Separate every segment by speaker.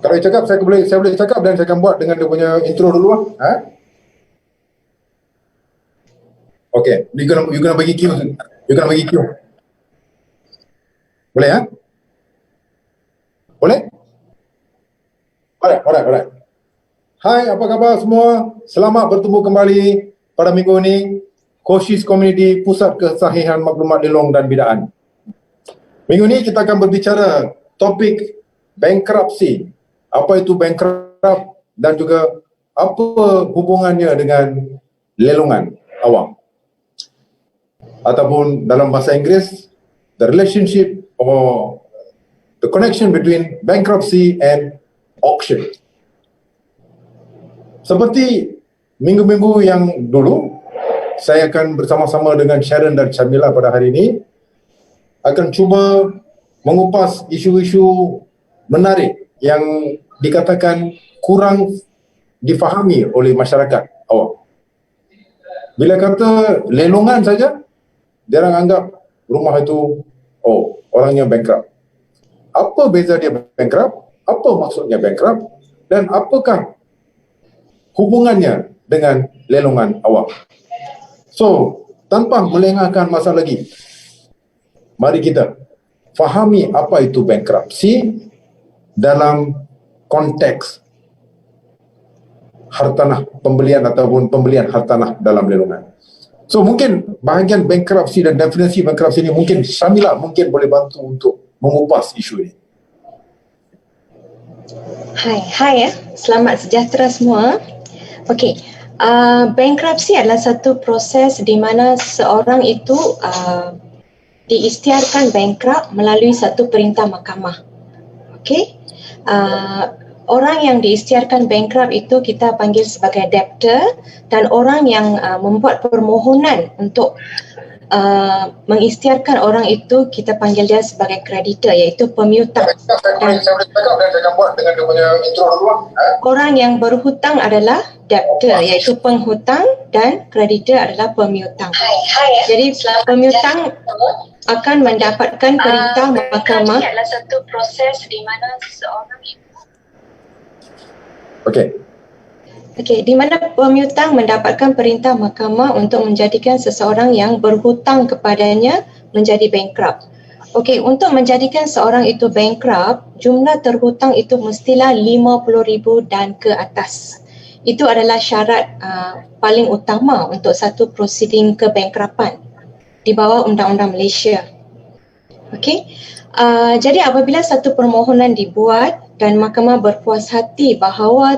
Speaker 1: Kalau dia cakap, saya boleh cakap dan saya akan buat dengan dia punya intro dulu lah. Okay, you gonna bagi cue. You gonna bagi cue. Boleh Boleh? Alright. Hai, apa khabar semua? Selamat bertemu kembali pada minggu ini. Khoshee Community, Pusat Kesahihan Maklumat Lelong dan Bidaan. Minggu ini kita akan berbicara topik bankruptcy. Apa itu bankrupt dan juga apa hubungannya dengan lelongan awam. Ataupun dalam bahasa Inggeris, the relationship or the connection between bankruptcy and auction. Seperti minggu-minggu yang dulu, saya akan bersama-sama dengan Sharon dan Syamila pada hari ini akan cuba mengupas isu-isu menarik yang dikatakan kurang difahami oleh masyarakat awam. Bila kata lelongan saja, dia orang anggap rumah itu, orangnya bankrupt. Apa beza dia bankrupt? Apa maksudnya bankrupt? Dan apakah hubungannya dengan lelongan awam? So, tanpa melengahkan masa lagi, mari kita fahami apa itu bankruptcy dalam konteks hartanah pembelian ataupun pembelian hartanah dalam lelongan. So, mungkin bahagian bankruptcy dan definisi bankruptcy ini mungkin Syamila mungkin boleh bantu untuk mengupas isu ini.
Speaker 2: Hai selamat sejahtera semua. Okey, bankruptcy adalah satu proses di mana seorang itu diisytiharkan bankrupt melalui satu perintah mahkamah. Okey, orang yang diisytiharkan bankrupt itu kita panggil sebagai debtor, dan orang yang membuat permohonan untuk mengisytiharkan orang itu kita panggil dia sebagai kreditor, iaitu pemiutang. Dan orang yang berhutang adalah debtor, iaitu penghutang, dan kreditor adalah pemiutang. Jadi pemiutang akan mendapatkan perintah mahkamah. Adalah satu proses di mana seseorang di mana pemiutang mendapatkan perintah mahkamah untuk menjadikan seseorang yang berhutang kepadanya menjadi bankrupt. Okey, untuk menjadikan seorang itu bankrupt, jumlah terhutang itu mestilah 50,000 dan ke atas. Itu adalah syarat paling utama untuk satu prosiding kebankruptan di bawah Undang-Undang Malaysia. Okey, jadi apabila satu permohonan dibuat dan mahkamah berpuas hati bahawa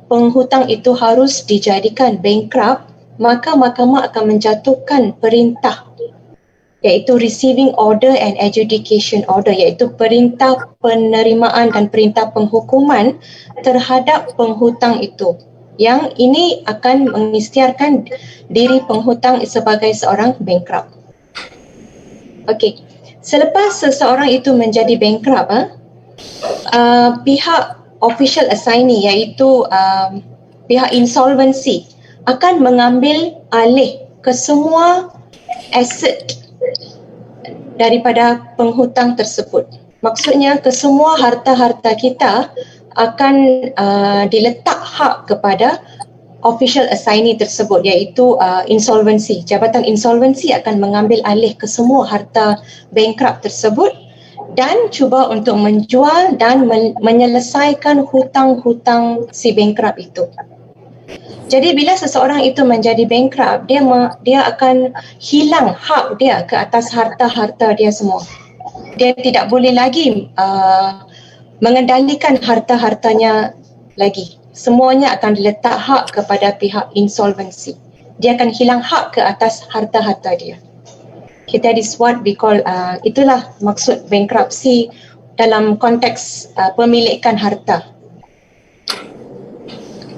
Speaker 2: penghutang itu harus dijadikan bankrupt, maka mahkamah akan menjatuhkan perintah, iaitu receiving order and adjudication order, iaitu perintah penerimaan dan perintah penghukuman terhadap penghutang itu. Yang ini akan mengisytiharkan diri penghutang sebagai seorang bankrupt. Okey, selepas seseorang itu menjadi bankrupt, pihak official assignee, iaitu pihak insolvency, akan mengambil alih ke semua aset daripada penghutang tersebut. Maksudnya ke semua harta-harta kita akan diletak hak kepada official assignee tersebut, iaitu insolvency. Jabatan insolvency akan mengambil alih ke semua harta bankrupt tersebut dan cuba untuk menjual dan menyelesaikan hutang-hutang si bankrupt itu. Jadi bila seseorang itu menjadi bankrupt, dia akan hilang hak dia ke atas harta-harta dia semua. Dia tidak boleh lagi mengendalikan harta-hartanya lagi. Semuanya akan diletak hak kepada pihak insolvency. Dia akan hilang hak ke atas harta-harta dia. That is what we call, itulah maksud bankruptcy dalam konteks pemilikan harta.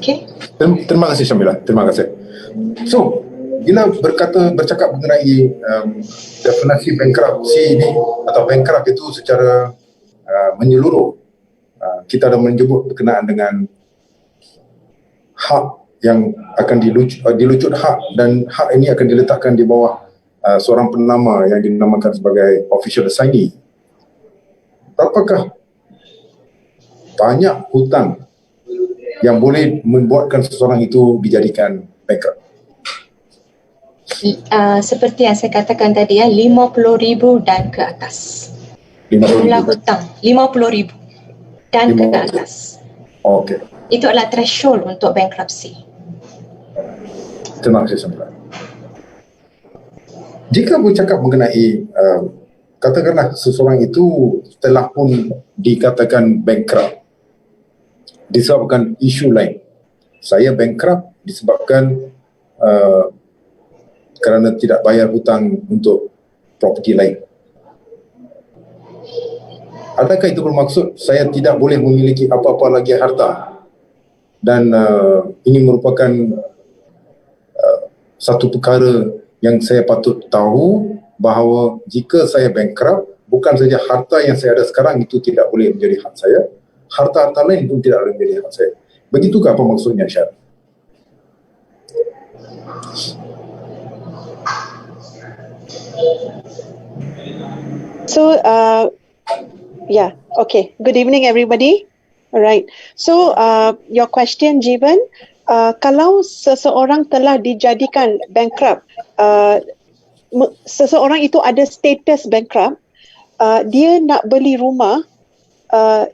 Speaker 2: Okay.
Speaker 1: Terima kasih Syamila, terima kasih. So, bila bercakap mengenai definisi bankruptcy ini atau bankrupt itu secara menyeluruh, kita dah menyebut berkenaan dengan hak yang akan dilucut hak, dan hak ini akan diletakkan di bawah seorang penama yang dinamakan sebagai official assignee. Apakah banyak hutang yang boleh membuatkan seseorang itu dijadikan bankrupt?
Speaker 2: Seperti yang saya katakan tadi, 50,000 dan ke atas. Jumlah hutang 50,000 dan ke atas.
Speaker 1: Okey.
Speaker 2: Itu adalah threshold untuk bankruptcy.
Speaker 1: Terima kasih Sampai. Jika bercakap mengenai katakanlah seseorang itu telah pun dikatakan bankrupt disebabkan isu lain. Saya bankrupt disebabkan kerana tidak bayar hutang untuk properti lain. Adakah itu bermaksud saya tidak boleh memiliki apa-apa lagi harta dan ini merupakan satu perkara yang saya patut tahu bahawa jika saya bankrupt, bukan saja harta yang saya ada sekarang itu tidak boleh menjadi hak saya, harta-harta lain pun tidak boleh menjadi hak saya. Begitukah apa maksudnya, Syar?
Speaker 3: So, yeah, okay. Good evening, everybody. All right. So, your question, Jivan, kalau seseorang telah dijadikan bankrupt, seseorang itu ada status bankrupt, dia nak beli rumah,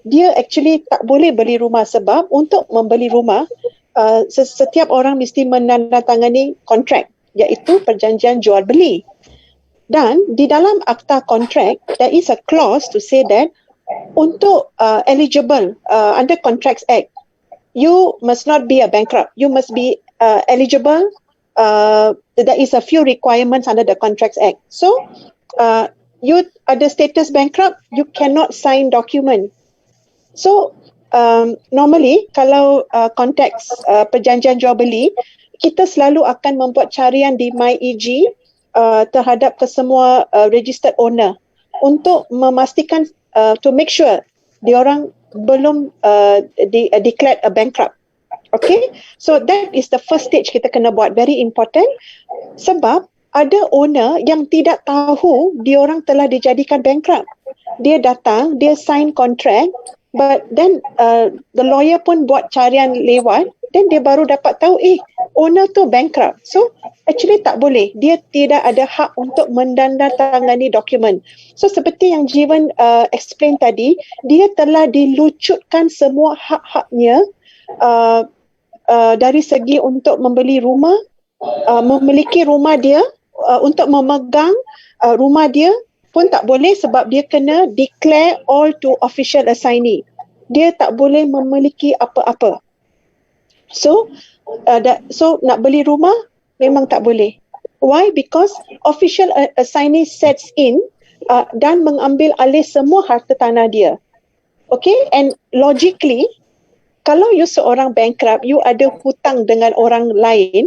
Speaker 3: dia actually tak boleh beli rumah sebab untuk membeli rumah, setiap orang mesti menandatangani kontrak, iaitu perjanjian jual beli. Dan di dalam akta kontrak, there is a clause to say that untuk eligible under Contracts Act, you must not be a bankrupt. You must be eligible. There is a few requirements under the Contracts Act. So, you ada status bankrupt, you cannot sign document. So, normally kalau konteks perjanjian jual beli, kita selalu akan membuat carian di MyEG terhadap kesemua registered owner untuk memastikan to make sure diorang belum declared a bankrupt. Okay, so that is the first stage kita kena buat, very important, sebab ada owner yang tidak tahu diorang telah dijadikan bankrupt. Dia datang, dia sign contract, but then the lawyer pun buat carian lewat, then dia baru dapat tahu owner tu bankrupt. So actually tak boleh, dia tidak ada hak untuk menandatangani dokumen. So seperti yang Jivan explain tadi, dia telah dilucutkan semua hak-haknya dari segi untuk membeli rumah, memiliki rumah dia, untuk memegang rumah dia pun tak boleh sebab dia kena declare all to official assignee. Dia tak boleh memiliki apa-apa. So nak beli rumah memang tak boleh. Why? Because official assignee sets in dan mengambil alih semua harta tanah dia. Okay, and logically, kalau you seorang bankrupt, you ada hutang dengan orang lain,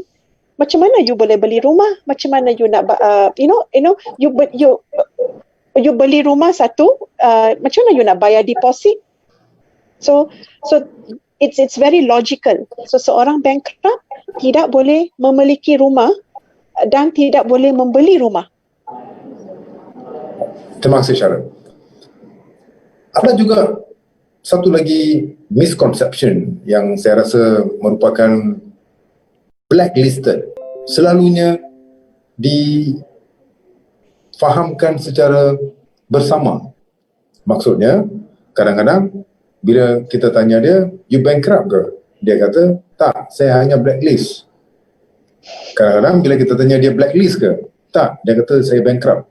Speaker 3: macam mana you boleh beli rumah? Macam mana you nak you beli rumah satu, macam mana you nak bayar deposit? So it's very logical. So seorang bankrupt tidak boleh memiliki rumah dan tidak boleh membeli rumah.
Speaker 1: Terima kasih Sharon. Ada juga satu lagi misconception yang saya rasa merupakan blacklisted, selalunya difahamkan secara bersama. Maksudnya, kadang-kadang bila kita tanya dia, you bankrupt ke? Dia kata, tak, saya hanya blacklist. Kadang-kadang bila kita tanya dia blacklist ke? Tak, dia kata saya bankrupt.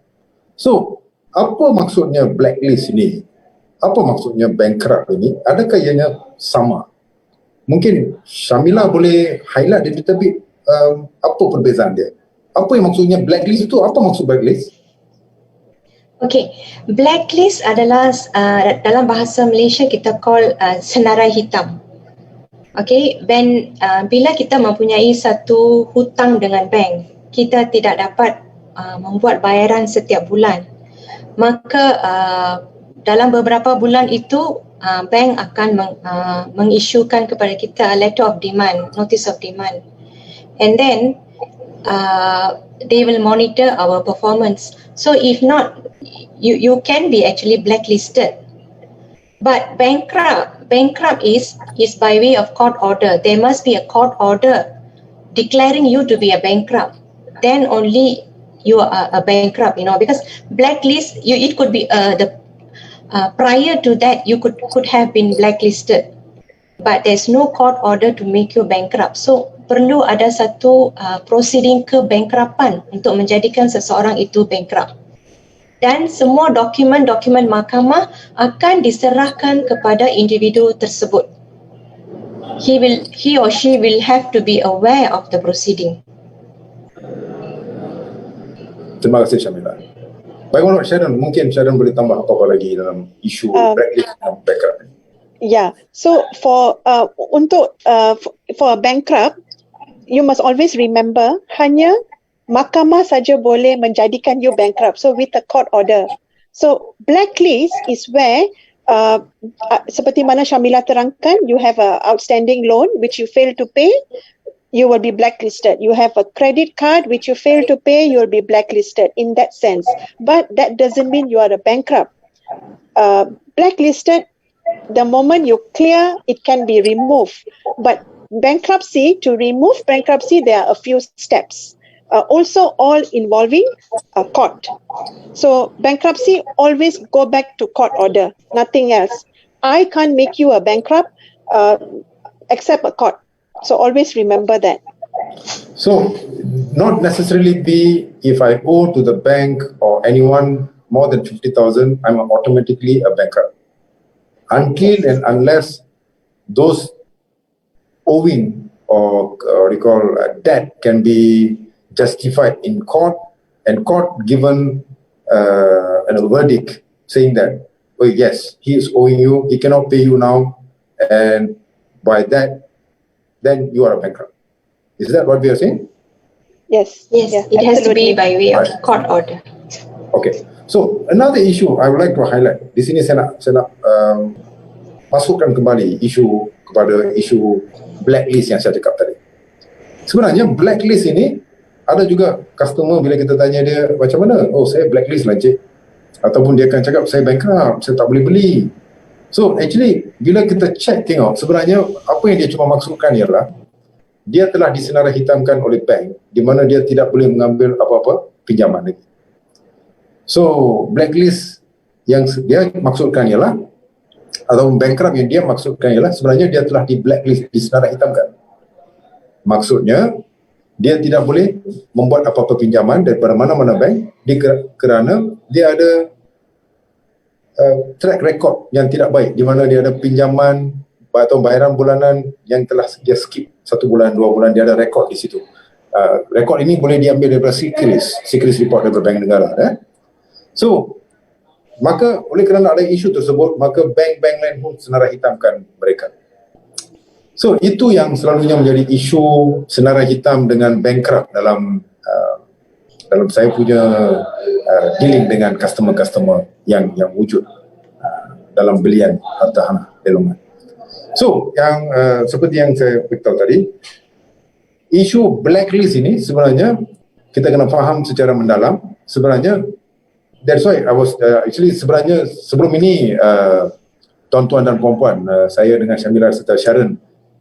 Speaker 1: So, apa maksudnya blacklist ini? Apa maksudnya bankrupt ini? Adakah ianya sama? Mungkin Syamila boleh highlight dia lebih apa perbezaan dia? Apa yang maksudnya blacklist itu? Apa maksud blacklist?
Speaker 2: Okay, blacklist adalah dalam bahasa Malaysia kita call senarai hitam. Okay, bila kita mempunyai satu hutang dengan bank, kita tidak dapat membuat bayaran setiap bulan, maka dalam beberapa bulan itu bank akan mengisyukan kepada kita a letter of demand, notice of demand, and then they will monitor our performance. So if not, you can be actually blacklisted But bankrupt is by way of court order. There must be a court order declaring you to be a bankrupt. Then only you are a bankrupt, because blacklist, it could be prior to that you could have been blacklisted, but there's no court order to make you bankrupt. So perlu ada satu proceeding ke bankruptan untuk menjadikan seseorang itu bankrupt. Dan semua dokumen-dokumen mahkamah akan diserahkan kepada individu tersebut. He or she will have to be aware of the proceeding.
Speaker 1: Terima kasih Syamila. Bagaimana Sharon? Mungkin Sharon boleh tambah apa-apa lagi dalam isu blacklist dan bankrupt.
Speaker 3: Yeah. So for a bankrupt, you must always remember hanya mahkamah saja boleh menjadikan you bankrupt. So with a court order. So blacklist is where seperti mana Syamila terangkan, you have a outstanding loan which you fail to pay, you will be blacklisted. You have a credit card which you fail to pay, you will be blacklisted in that sense. But that doesn't mean you are a bankrupt. Blacklisted, the moment you clear, it can be removed. But bankruptcy, to remove bankruptcy, there are a few steps. Also all involving a court. So bankruptcy always go back to court order, nothing else. I can't make you a bankrupt except a court. So always remember that.
Speaker 1: So not necessarily be if I owe to the bank or anyone more than 50,000, I'm automatically a bankrupt. Until and unless those owing or debt can be justified in court and court given a verdict saying that, oh yes, he is owing you, he cannot pay you now, and by that, then you are a bankrupt. Is that what we are saying?
Speaker 3: Yes.
Speaker 2: Yes,
Speaker 3: Yeah,
Speaker 2: it has to
Speaker 3: absolutely.
Speaker 2: be by way of court order.
Speaker 1: Okay. So another issue I would like to highlight. Di sini saya nak masukkan kembali kepada isu blacklist yang saya cakap tadi. Sebenarnya blacklist ini ada juga customer bila kita tanya dia macam mana, oh saya blacklist lah cik, ataupun dia akan cakap saya bankrupt, saya tak boleh beli. So actually bila kita check tengok sebenarnya apa yang dia cuma maksudkan ialah dia telah disenarai hitamkan oleh bank di mana dia tidak boleh mengambil apa-apa pinjaman lagi. So blacklist yang dia maksudkan ialah, atau bankrupt yang dia maksudkan ialah sebenarnya dia telah di blacklist, disenarai hitamkan. Maksudnya dia tidak boleh membuat apa-apa pinjaman daripada mana-mana bank kerana dia ada track record yang tidak baik di mana dia ada pinjaman atau bayaran bulanan yang telah dia skip 1 bulan, 2 bulan, dia ada rekod di situ. Rekod ini boleh diambil daripada secret report daripada bank negara. So maka oleh kerana ada isu tersebut, maka bank-bank lain pun senarai hitamkan mereka. So itu yang selalunya menjadi isu senarai hitam dengan bankrupt dalam saya punya dealing dengan customer-customer yang wujud dalam belian harta delongan. So yang seperti yang saya beritahu tadi, isu blacklist ini sebenarnya kita kena faham secara mendalam. Sebenarnya that's why I was actually sebenarnya sebelum ini tuan-tuan dan puan-puan, saya dengan Syamila serta Sharon,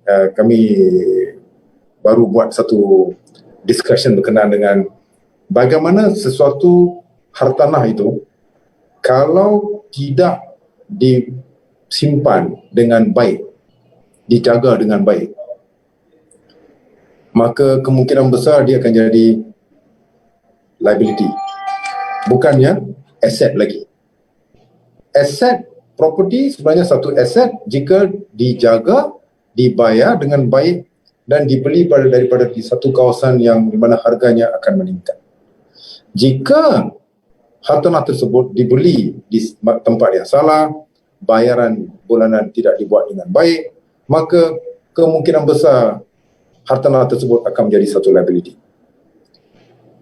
Speaker 1: kami baru buat satu discussion berkenaan dengan bagaimana sesuatu hartanah itu kalau tidak disimpan dengan baik, dijaga dengan baik, maka kemungkinan besar dia akan jadi liability, bukannya aset lagi. Aset property sebenarnya satu aset jika dijaga, dibayar dengan baik dan dibeli daripada di satu kawasan yang di mana harganya akan meningkat. Jika hartanah tersebut dibeli di tempat yang salah, bayaran bulanan tidak dibuat dengan baik, maka kemungkinan besar hartanah tersebut akan menjadi satu liability.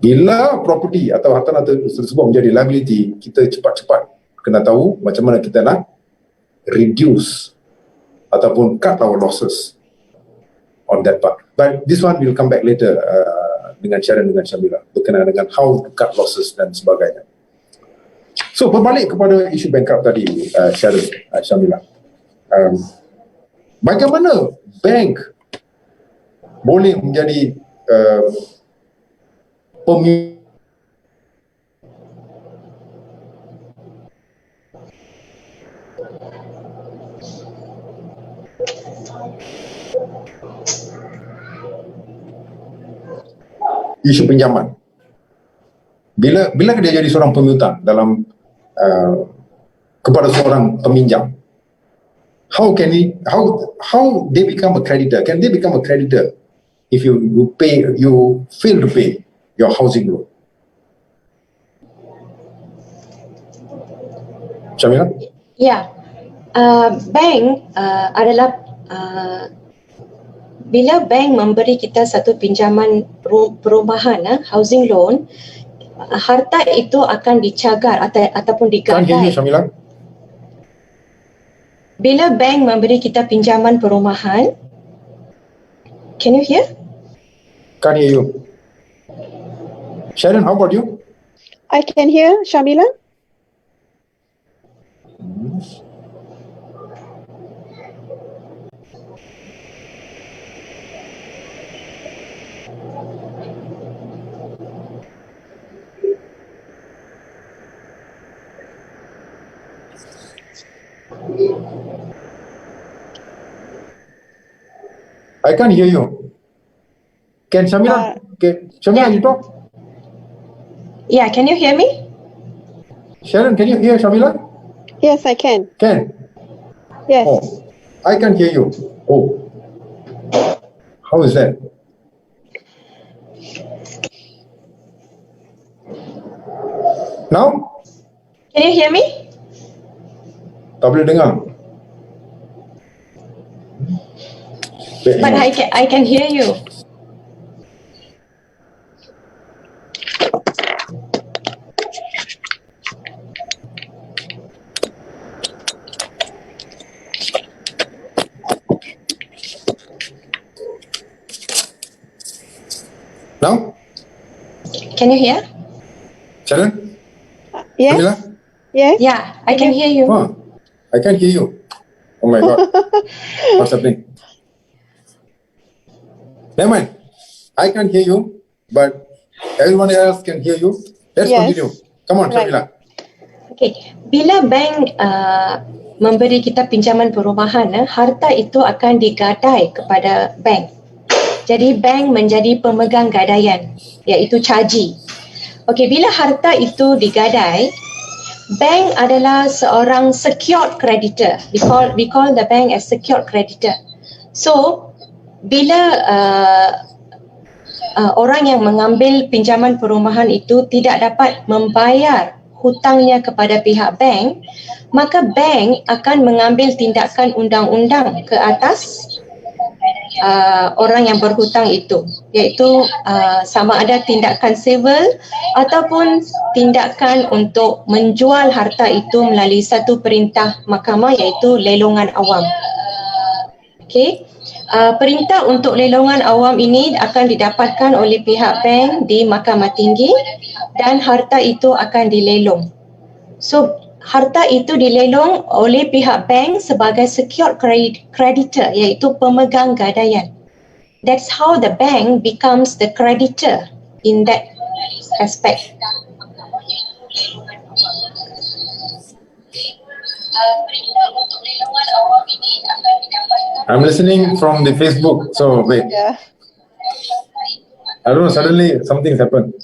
Speaker 1: Bila property atau hartanah tersebut menjadi liability, kita cepat-cepat kena tahu macam mana kita nak reduce ataupun cut our losses on that part. But this one will come back later dengan Sharon dengan Syamila berkenaan dengan how to cut losses dan sebagainya. So berbalik kepada isu bankrupt tadi, Sharon, Syamila. Bagaimana bank boleh menjadi pemimpin isu pinjaman? Bila dia jadi seorang pemiutang dalam kepada seorang peminjam? How they become a creditor? Can they become a creditor if you fail to pay your housing loan? Syamila?
Speaker 2: Ya, bank adalah bila bank memberi kita satu pinjaman perumahan, housing loan, harta itu akan dicagar ataupun
Speaker 1: Can't hear you,
Speaker 2: digadai.
Speaker 1: Syamila.
Speaker 2: Bila bank memberi kita pinjaman perumahan, can you hear?
Speaker 1: Can't hear you. Sharon, how about you?
Speaker 3: I can hear, Shamila.
Speaker 1: I can't hear you. Can Syamila? Syamila, you talk?
Speaker 2: Yeah, can you hear me?
Speaker 1: Sharon, can you hear Syamila?
Speaker 3: Yes, I can.
Speaker 1: Can?
Speaker 3: Yes.
Speaker 1: Oh, I can hear you. Oh, how is that? Now?
Speaker 2: Can you hear me?
Speaker 1: Tak boleh dengar.
Speaker 2: But I can hear you.
Speaker 1: Now?
Speaker 2: Can you hear?
Speaker 1: Sharon?
Speaker 3: Yes.
Speaker 1: Syamila?
Speaker 3: Yes.
Speaker 2: Yeah, I can hear you.
Speaker 1: Ah, I can't hear you. Oh my God. What's happening? Never mind. I can't hear you, but everyone else can hear you. Let's
Speaker 3: Yes.
Speaker 1: continue. Come on,
Speaker 3: Right.
Speaker 1: Syamila.
Speaker 2: Okay, bila bank memberi kita pinjaman perumahan, harta itu akan digadai kepada bank. Jadi bank menjadi pemegang gadaian, iaitu caji. Okey, bila harta itu digadai, bank adalah seorang secured creditor. We call the bank as secured creditor. So, bila orang yang mengambil pinjaman perumahan itu tidak dapat membayar hutangnya kepada pihak bank, maka bank akan mengambil tindakan undang-undang ke atas orang yang berhutang itu, iaitu sama ada tindakan sivil ataupun tindakan untuk menjual harta itu melalui satu perintah mahkamah, iaitu lelongan awam. Okey, perintah untuk lelongan awam ini akan didapatkan oleh pihak bank di mahkamah tinggi dan harta itu akan dilelong. So, harta itu dilelong oleh pihak bank sebagai secured creditor, iaitu pemegang gadaian. That's how the bank becomes the creditor in that aspect.
Speaker 1: I'm listening from the Facebook. So wait,
Speaker 3: Yeah.
Speaker 1: I don't know. Suddenly something's happened.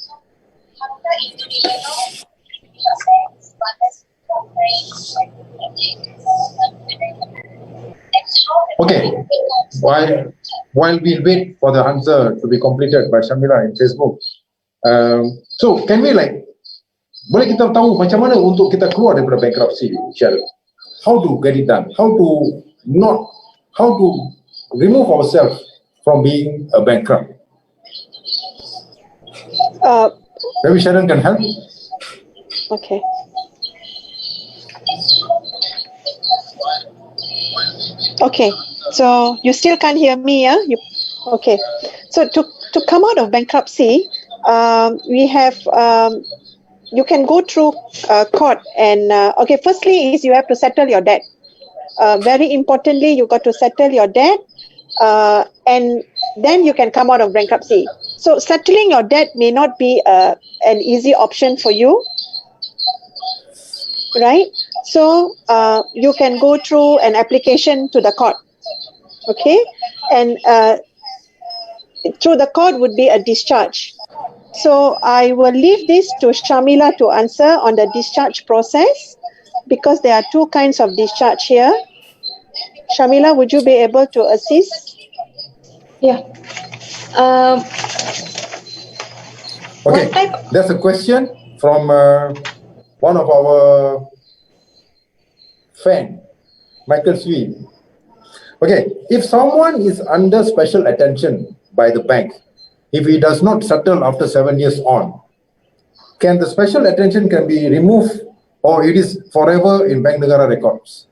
Speaker 1: Okay. While we wait for the answer to be completed by Syamila in Facebook, so can we boleh kita tahu macam mana untuk kita keluar daripada bankruptcy, Cheryl? How to get it done? How to remove ourselves from being a bankrupt? Maybe Sharon can help.
Speaker 3: Okay. Okay. So you still can't hear me, yeah? Okay. So to come out of bankruptcy, we have you can go through court and okay, firstly is you have to settle your debt. Very importantly, you got to settle your debt, and then you can come out of bankruptcy. So settling your debt may not be an easy option for you, right? So you can go through an application to the court, okay, and through the court would be a discharge. So I will leave this to Shamila to answer on the discharge process, because there are two kinds of discharge here. Shamila, would you be able to assist?
Speaker 2: Yeah. Um,
Speaker 1: Okay,
Speaker 2: What type?
Speaker 1: there's a question from one of our fan, Michael Sui. Okay, if someone is under special attention by the bank, if he does not settle after 7 years on, can the special attention can be removed, or it is forever in Bank Negara records?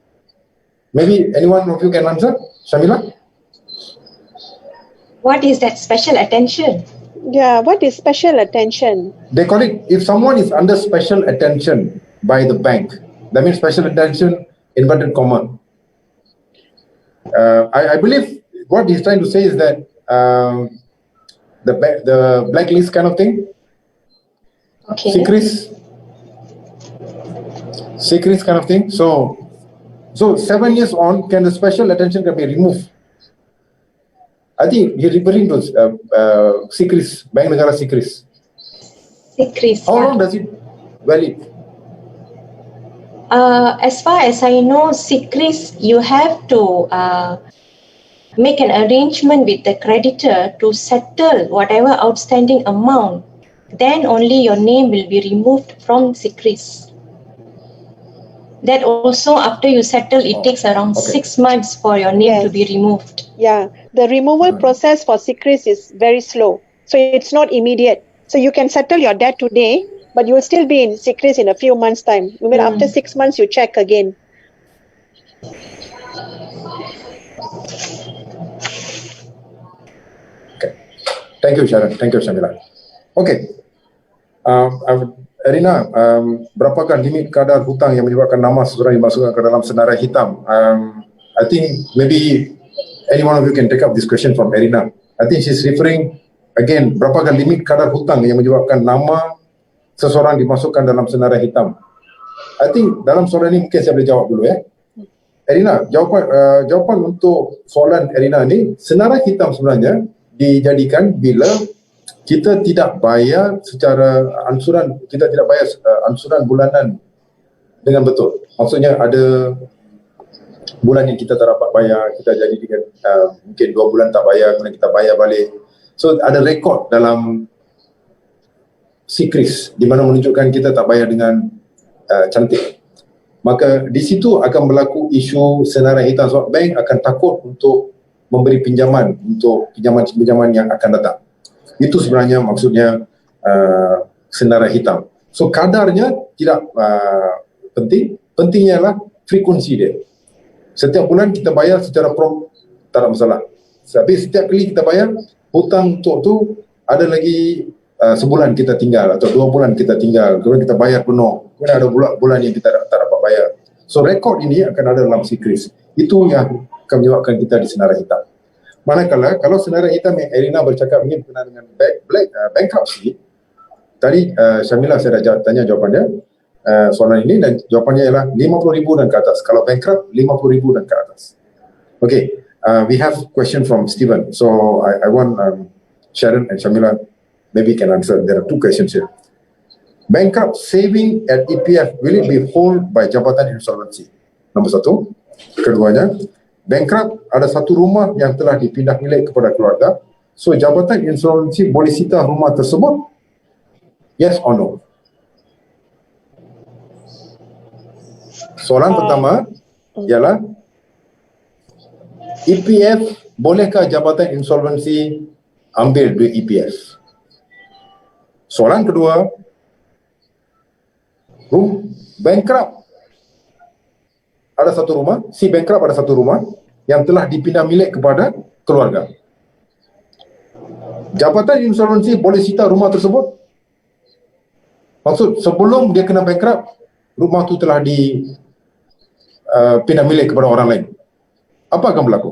Speaker 1: Maybe anyone of you can answer? Shamila?
Speaker 2: What is that special attention?
Speaker 3: Yeah, what is special attention?
Speaker 1: They call it, if someone is under special attention by the bank, that means special attention, inverted comma. I believe what he's trying to say is that the blacklist kind of thing,
Speaker 2: Okay.
Speaker 1: secrets kind of thing. So 7 years on, can the special attention can be removed? I think he's referring to secrets, Bank Negara secrets.
Speaker 2: Secrets.
Speaker 1: How long does it valid?
Speaker 2: As far as I know, secrets, you have to make an arrangement with the creditor to settle whatever outstanding amount. Then only your name will be removed from secrets. That also, after you settle, it takes around 6 months for your name to be removed.
Speaker 3: Yeah, the removal process for secrets is very slow. So it's not immediate. So you can settle your debt today, but you will still be in secrets in a few months' time. Even after 6 months, you check again.
Speaker 1: Okay. Thank you, Sharon. Thank you, Shamila. Okay. Erina, berapakah limit kadar hutang yang menyebabkan nama seseorang dimasukkan ke dalam senarai hitam? I think maybe any one of you can take up this question from Erina. I think she's referring again, berapakah limit kadar hutang yang menyebabkan nama seseorang dimasukkan dalam senarai hitam? I think dalam soalan ini mungkin saya boleh jawab dulu ya. Erina, jawapan untuk soalan Erina ni, senarai hitam sebenarnya dijadikan bila kita tidak bayar secara ansuran, kita tidak bayar ansuran bulanan dengan betul. Maksudnya ada bulan yang kita tak dapat bayar, kita jadi dengan mungkin 2 bulan tak bayar, kemudian kita bayar balik. So ada rekod dalam sikris di mana menunjukkan kita tak bayar dengan cantik. Maka di situ akan berlaku isu senarai hitam, sebab bank akan takut untuk memberi pinjaman untuk pinjaman-pinjaman yang akan datang. Itu sebenarnya maksudnya senarai hitam. So kadarnya tidak penting, pentingnya adalah frekuensi dia. Setiap bulan kita bayar secara prompt, tak ada masalah. Tapi setiap kali kita bayar, hutang untuk tu ada lagi sebulan kita tinggal atau 2 bulan kita tinggal, kemudian kita bayar penuh, kemudian ada bulan yang kita tak dapat bayar. So rekod ini akan ada dalam sikris. Itu yang akan menyebabkan kita di senarai hitam. Manakala kalau senarai hitam yang Erina bercakap ini berkenaan dengan bankruptcy, tadi Shamila saya dah tanya jawapannya soalan ini, dan jawapannya ialah 50,000 dan ke atas. Kalau bankrupt 50,000 dan ke atas. Okay, we have question from Stephen. So I want Sharon and Shamila maybe can answer. There are 2 questions here. Bankrupt saving at EPF, will it be held by Jabatan Insolvency? Nombor 1. Keduanya, bankrupt ada satu rumah yang telah dipindah milik kepada keluarga. So Jabatan Insolvency boleh sita rumah tersebut? Yes or no? Soalan pertama ialah EPF, bolehkah Jabatan Insolvency ambil duit EPF? Soalan kedua, bankrupt ada satu rumah, si bankrupt ada satu rumah yang telah dipindah milik kepada keluarga. Jabatan Insolvency boleh sita rumah tersebut? Maksud sebelum dia kena bankrupt, rumah tu telah pindah milik kepada orang lain. Apa akan berlaku?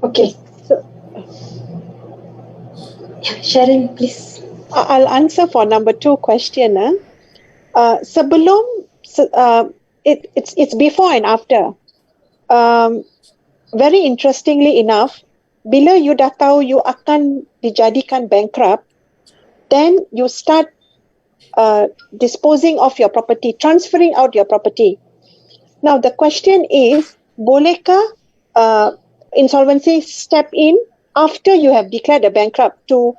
Speaker 3: Okay. So,
Speaker 2: Sharon, please.
Speaker 3: I'll answer for number 2 question. Sebelum, it's before and after. Very interestingly enough, bila you dah tahu you akan dijadikan bankrupt, then you start disposing of your property, transferring out your property. Now the question is, bolehkah insolvency step in after you have declared a bankrupt to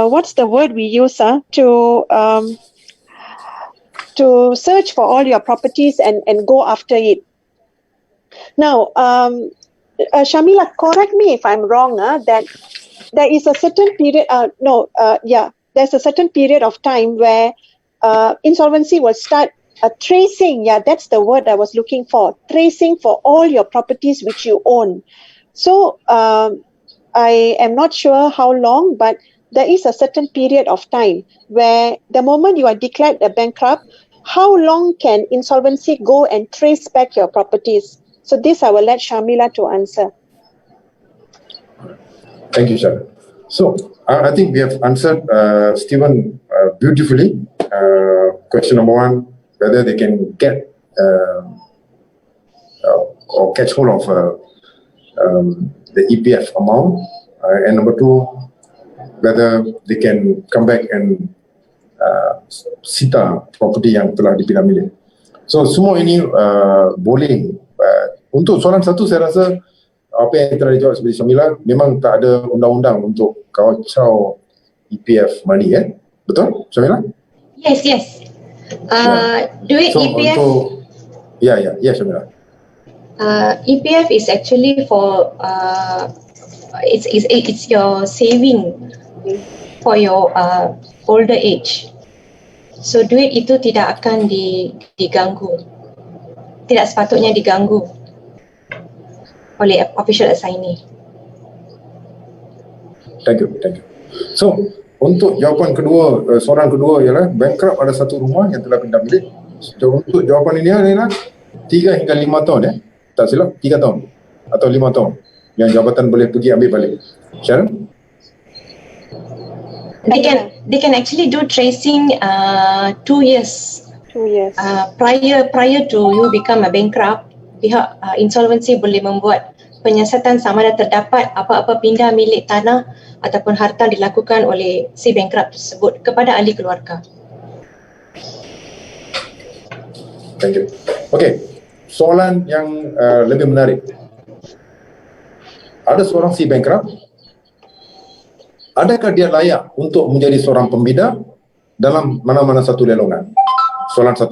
Speaker 3: what's the word we use, to search for all your properties and go after it. Now, Shamila, correct me if I'm wrong, that there is a certain period, there's a certain period of time where insolvency will start tracing, that's the word I was looking for, tracing for all your properties which you own. So, I am not sure how long, but there is a certain period of time where the moment you are declared a bankrupt, how long can insolvency go and trace back your properties? So this I will let Shamila to answer.
Speaker 1: Thank you, Sharon. So, I think we have answered Stephen beautifully. Question number 1, whether they can get or catch hold of the EPF amount, and number 2, whether they can come back and sita property yang telah dipindah milik. So, semua ini boleh. Untuk soalan 1, saya rasa apa yang telah dijawab seperti Syamila, memang tak ada undang-undang untuk kacau EPF money, betul, Syamila?
Speaker 2: Yes. Duit
Speaker 1: so,
Speaker 2: EPF.
Speaker 1: Syamila.
Speaker 2: EPF is actually for it's your saving for your older age. So duit itu tidak akan diganggu. Tidak sepatutnya diganggu oleh official assignee. Thank you.
Speaker 1: So, untuk jawapan kedua, soalan kedua ialah bankrupt ada satu rumah yang telah pindah milik. So, untuk jawapan ini adalah 3 hingga 5 tahun, tak silap, 3 tahun atau 5 tahun yang jabatan boleh pergi ambil balik. Sharon?
Speaker 2: They can actually do tracing 2 years.
Speaker 3: 2 years.
Speaker 2: Prior to you become a bankrupt, pihak insolvency boleh membuat penyiasatan sama ada terdapat apa-apa pindah milik tanah ataupun harta dilakukan oleh si bankrupt tersebut kepada ahli keluarga.
Speaker 1: Thank you. Okay, soalan yang lebih menarik. Ada seorang si bankrupt, adakah dia layak untuk menjadi seorang pembida dalam mana-mana satu lelongan? Soalan 1.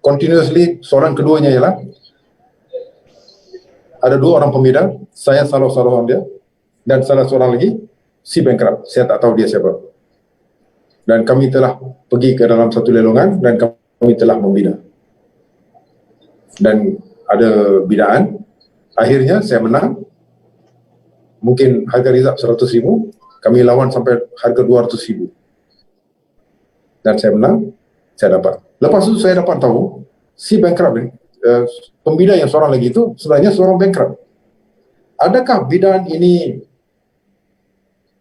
Speaker 1: Continuously, soalan keduanya ialah, ada 2 orang pembida, saya salah seorang dia, dan salah seorang lagi si bankrupt, saya tak tahu dia siapa. Dan kami telah pergi ke dalam satu lelongan dan kami telah membida. Dan ada bidaan, akhirnya saya menang. Mungkin harga rizab 100,000, kami lawan sampai harga 200,000. Dan saya menang, saya dapat. Lepas itu saya dapat tahu, si bankrupt ni, pembida yang seorang lagi itu sebenarnya seorang bankrupt. Adakah bidaan ini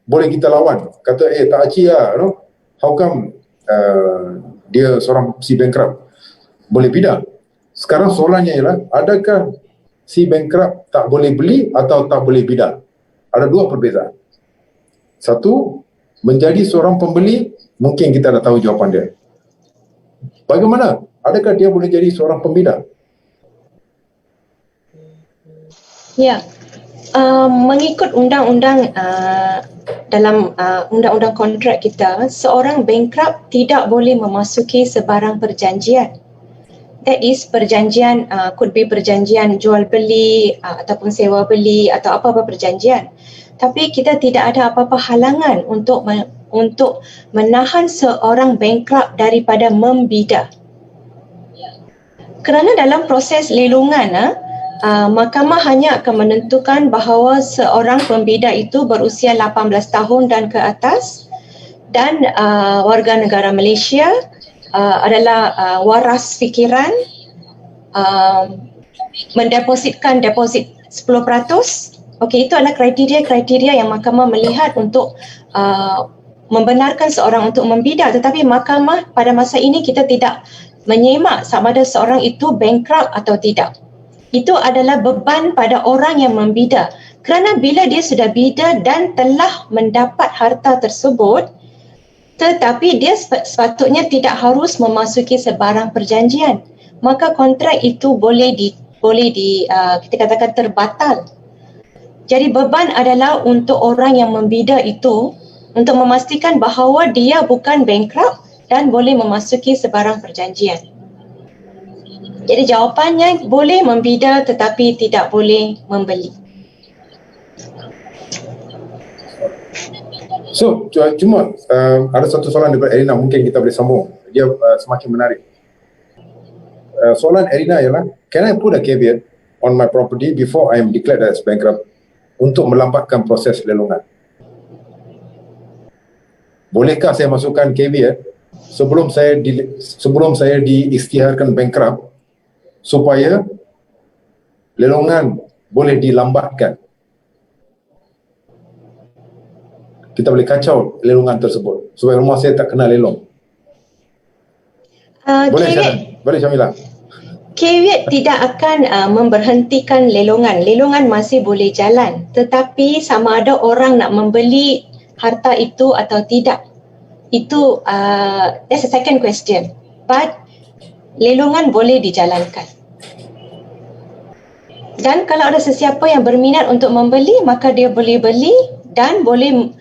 Speaker 1: boleh kita lawan? Kata, tak aci lah, how come dia seorang si bankrupt boleh bida? Sekarang soalannya ialah, adakah si bankrupt tak boleh beli atau tak boleh bida? Ada 2 perbezaan. 1, menjadi seorang pembeli, mungkin kita dah tahu jawapan dia. Bagaimana? Adakah dia boleh jadi seorang pembida?
Speaker 2: Ya, mengikut undang-undang dalam undang-undang kontrak kita, seorang bankrupt tidak boleh memasuki sebarang perjanjian. That is, perjanjian could be perjanjian jual beli ataupun sewa beli atau apa-apa perjanjian. Tapi kita tidak ada apa-apa halangan untuk menahan seorang bankrupt daripada membida. Kerana dalam proses lelongan, mahkamah hanya akan menentukan bahawa seorang pembida itu berusia 18 tahun dan ke atas dan warga negara Malaysia, adalah waras fikiran, mendepositkan deposit 10%. Okey, itu adalah kriteria-kriteria yang mahkamah melihat untuk membenarkan seorang untuk membida. Tetapi mahkamah pada masa ini kita tidak menyemak sama ada seorang itu bankrupt atau tidak. Itu adalah beban pada orang yang membida. Kerana bila dia sudah bida dan telah mendapat harta tersebut, tetapi dia sepatutnya tidak harus memasuki sebarang perjanjian, maka kontrak itu boleh kita katakan terbatal. Jadi beban adalah untuk orang yang membida itu untuk memastikan bahawa dia bukan bankrupt dan boleh memasuki sebarang perjanjian. Jadi jawapannya boleh membida tetapi tidak boleh membeli.
Speaker 1: So, cuma ada satu soalan daripada Erina, mungkin kita boleh sambung. Dia semakin menarik. Soalan Erina ialah, can I put a caveat on my property before I am declared as bankrupt untuk melambatkan proses lelongan? Bolehkah saya masukkan caveat sebelum saya diisytiharkan bankrupt supaya lelongan boleh dilambatkan? Kita boleh kacau lelongan tersebut supaya rumah saya tak kena lelong. Boleh Syamilah?
Speaker 2: Caveat tidak akan memberhentikan lelongan. Lelongan masih boleh jalan. Tetapi sama ada orang nak membeli harta itu atau tidak. Itu that's a second question. But lelongan boleh dijalankan. Dan kalau ada sesiapa yang berminat untuk membeli, maka dia boleh beli dan boleh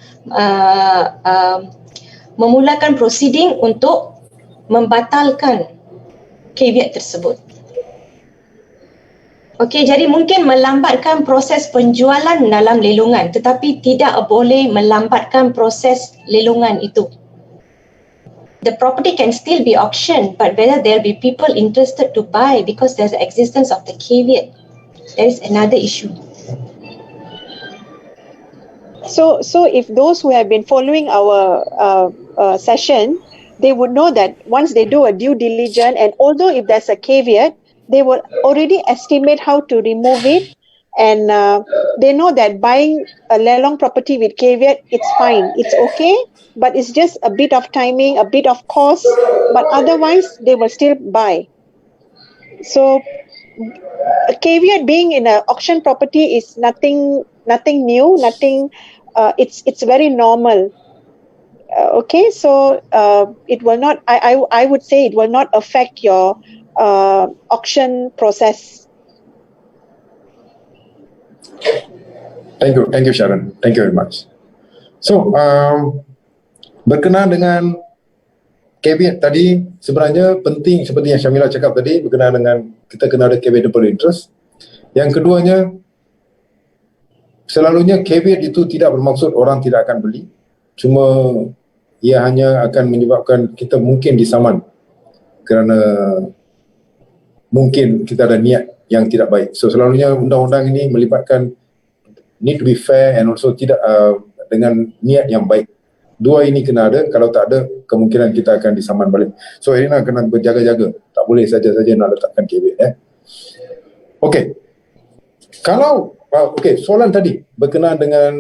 Speaker 2: memulakan proceeding untuk membatalkan caveat tersebut. Okey, jadi mungkin melambatkan proses penjualan dalam lelongan tetapi tidak boleh melambatkan proses lelongan itu. The property can still be auctioned, but whether there be people interested to buy because there's the existence of the caveat, there is another issue.
Speaker 3: So if those who have been following our session, they would know that once they do a due diligence, and although if there's a caveat, they will already estimate how to remove it, and they know that buying a lelong property with caveat, it's fine, it's okay, but it's just a bit of timing, a bit of cost, but otherwise they will still buy. So a caveat being in an auction property is nothing new, it's very normal. Okay, so it will not, I would say it will not affect your auction process.
Speaker 1: Thank you Sharon. Thank you very much. So, berkenaan dengan caveat tadi, sebenarnya penting seperti yang Syamilah cakap tadi, berkenaan dengan kita kena ada caveatable interest. Yang keduanya, selalunya caveat itu tidak bermaksud orang tidak akan beli, cuma ia hanya akan menyebabkan kita mungkin disaman kerana mungkin kita ada niat yang tidak baik. So selalunya undang-undang ini melibatkan need to be fair and also tidak dengan niat yang baik. Dua ini kena ada, kalau tak ada kemungkinan kita akan disaman balik. So Erina kena berjaga-jaga, tak boleh saja-saja nak letakkan caveat. Okey. Kalau soalan tadi berkenaan dengan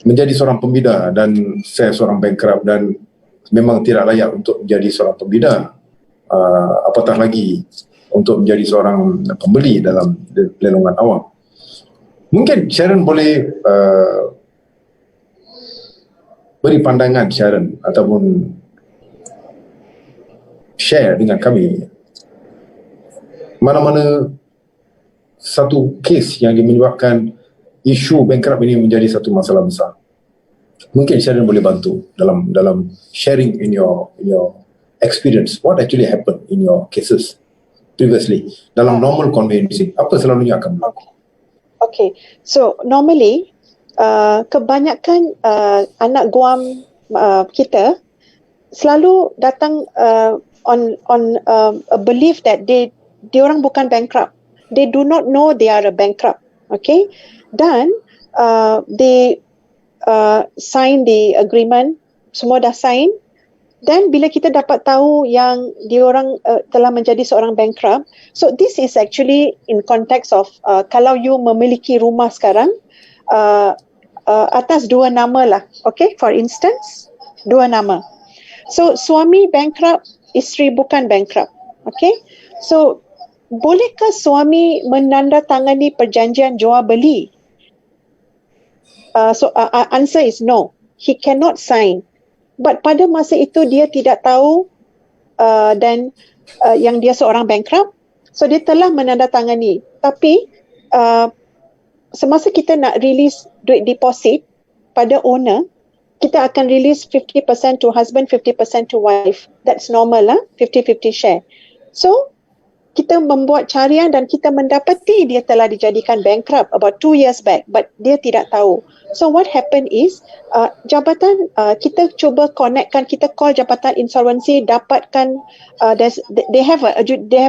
Speaker 1: menjadi seorang pembida dan saya seorang bankrupt dan memang tidak layak untuk menjadi seorang pembida, apatah lagi untuk menjadi seorang pembeli dalam lelongan awam. Mungkin Sharon boleh beri pandangan Sharon ataupun share dengan kami mana-mana satu kes yang menyebabkan isu bankrupt ini menjadi satu masalah besar. Mungkin Sharon boleh bantu dalam sharing in your experience, what actually happened in your cases previously dalam normal conveyancing, apa selalunya akan berlaku?
Speaker 3: Okay, so normally kebanyakan anak guam kita selalu datang on a belief that diorang bukan bankrupt. They do not know they are a bankrupt. Okay, dan they sign the agreement, semua dah sign. Dan bila kita dapat tahu yang diorang telah menjadi seorang bankrupt, so this is actually in context of kalau you memiliki rumah sekarang atas dua nama lah, okay, for instance, dua nama. So suami bankrupt, isteri bukan bankrupt, okay. So bolehkah suami menandatangani perjanjian jual beli? So answer is no, he cannot sign. But pada masa itu dia tidak tahu dan yang dia seorang bankrupt, so dia telah menandatangani. Tapi semasa kita nak release duit deposit pada owner, kita akan release 50% to husband, 50% to wife. That's normal lah, 50-50 share. So kita membuat carian dan kita mendapati dia telah dijadikan bankrupt about 2 years back, but dia tidak tahu. So what happened is jabatan kita cuba connectkan, kita call jabatan insolvency, dapatkan they have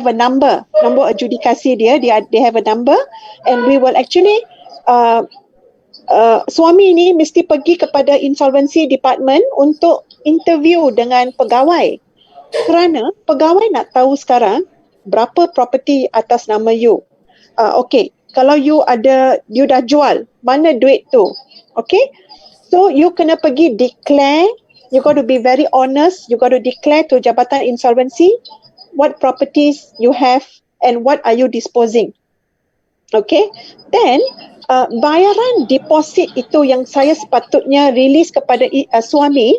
Speaker 3: a number adjudikasi dia, they have a number, and we will actually suami ni mesti pergi kepada insolvency department untuk interview dengan pegawai, kerana pegawai nak tahu sekarang berapa property atas nama you. Okay, kalau you dah jual, mana duit tu? Okay, so you kena pergi declare, you got to be very honest, you got to declare to jabatan insolvency what properties you have and what are you disposing. Okay, then bayaran deposit itu yang saya sepatutnya release kepada suami,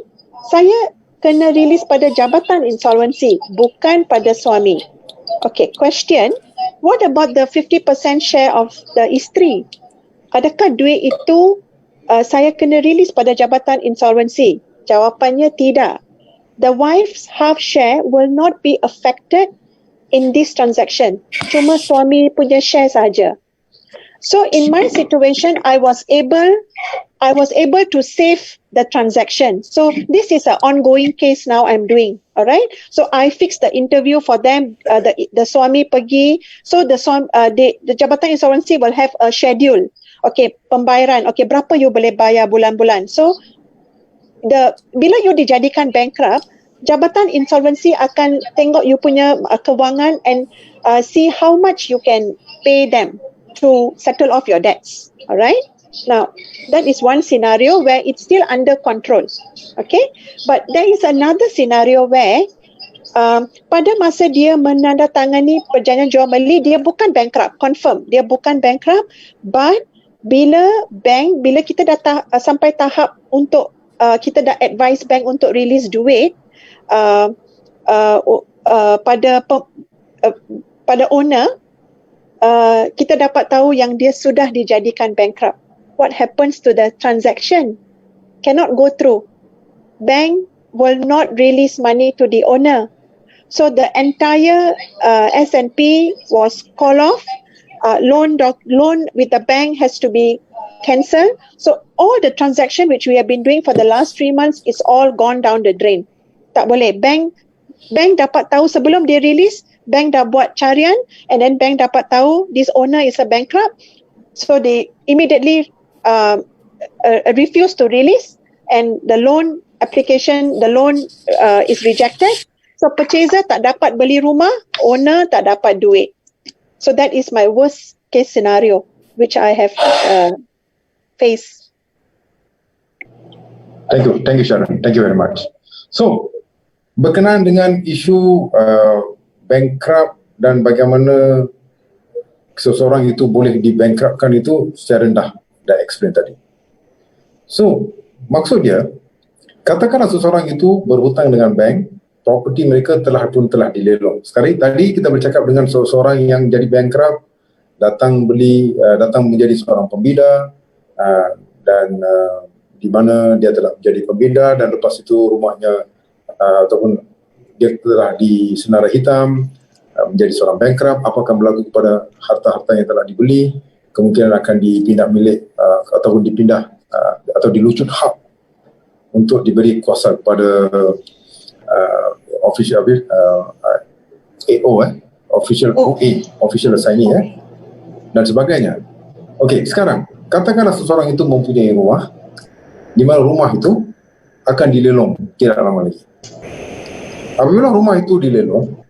Speaker 3: saya kena release pada jabatan insolvency, bukan pada suami. Okay, question, what about the 50% share of the isteri? Adakah duit itu saya kena release pada jabatan insolvency? Jawapannya tidak. The wife's half share will not be affected in this transaction. Cuma suami punya share saja. So in my situation, I was able to save the transaction. So this is an ongoing case now I'm doing. Alright. So I fixed the interview for them. The suami pergi. So the jabatan insolvency will have a schedule. Okay, pembayaran. Okay, berapa you boleh bayar bulan-bulan. So bila you dijadikan bankrupt, jabatan insolvency akan tengok you punya kewangan and see how much you can pay them to settle off your debts. Alright. Now, that is one scenario where it's still under control. Okay. But there is another scenario where pada masa dia menandatangani perjanjian jual beli, dia bukan bankrupt, confirm. Dia bukan bankrupt, but bila kita dah sampai tahap untuk kita dah advise bank untuk release duit pada owner, kita dapat tahu yang dia sudah dijadikan bankrupt. What happens to the transaction? Cannot go through. Bank will not release money to the owner. So the entire S&P was called off. Loan with the bank has to be cancelled. So all the transaction which we have been doing for the last 3 months is all gone down the drain. Tak boleh. Bank dapat tahu sebelum dia release, bank dah buat carian, and then bank dapat tahu this owner is a bankrupt. So they immediately refuse to release, and the loan is rejected. So purchaser tak dapat beli rumah, owner tak dapat duit. So that is my worst case scenario which I have faced.
Speaker 1: Thank you Sharon. Thank you very much. So berkenaan dengan isu bankrupt dan bagaimana seseorang itu boleh dibankruptkan itu Sharon dah explain tadi. So maksud dia, katakanlah seseorang itu berhutang dengan bank, properti mereka telah dilelong. Sekarang tadi kita bercakap dengan seseorang yang jadi bankrupt, datang menjadi seorang pembida dan di mana dia telah menjadi pembida dan lepas itu rumahnya ataupun dia telah disenarai hitam, menjadi seorang bankrupt. Apa akan berlaku kepada harta-harta yang telah dibeli? Kemungkinan akan dipindah milik ataupun dipindah atau dilucut hak untuk diberi kuasa kepada official official OA, official assignee dan sebagainya. Okey, sekarang katakanlah seseorang itu mempunyai rumah, di mana rumah itu akan dilelong tidak lama lagi. Apabila rumah itu dilelong,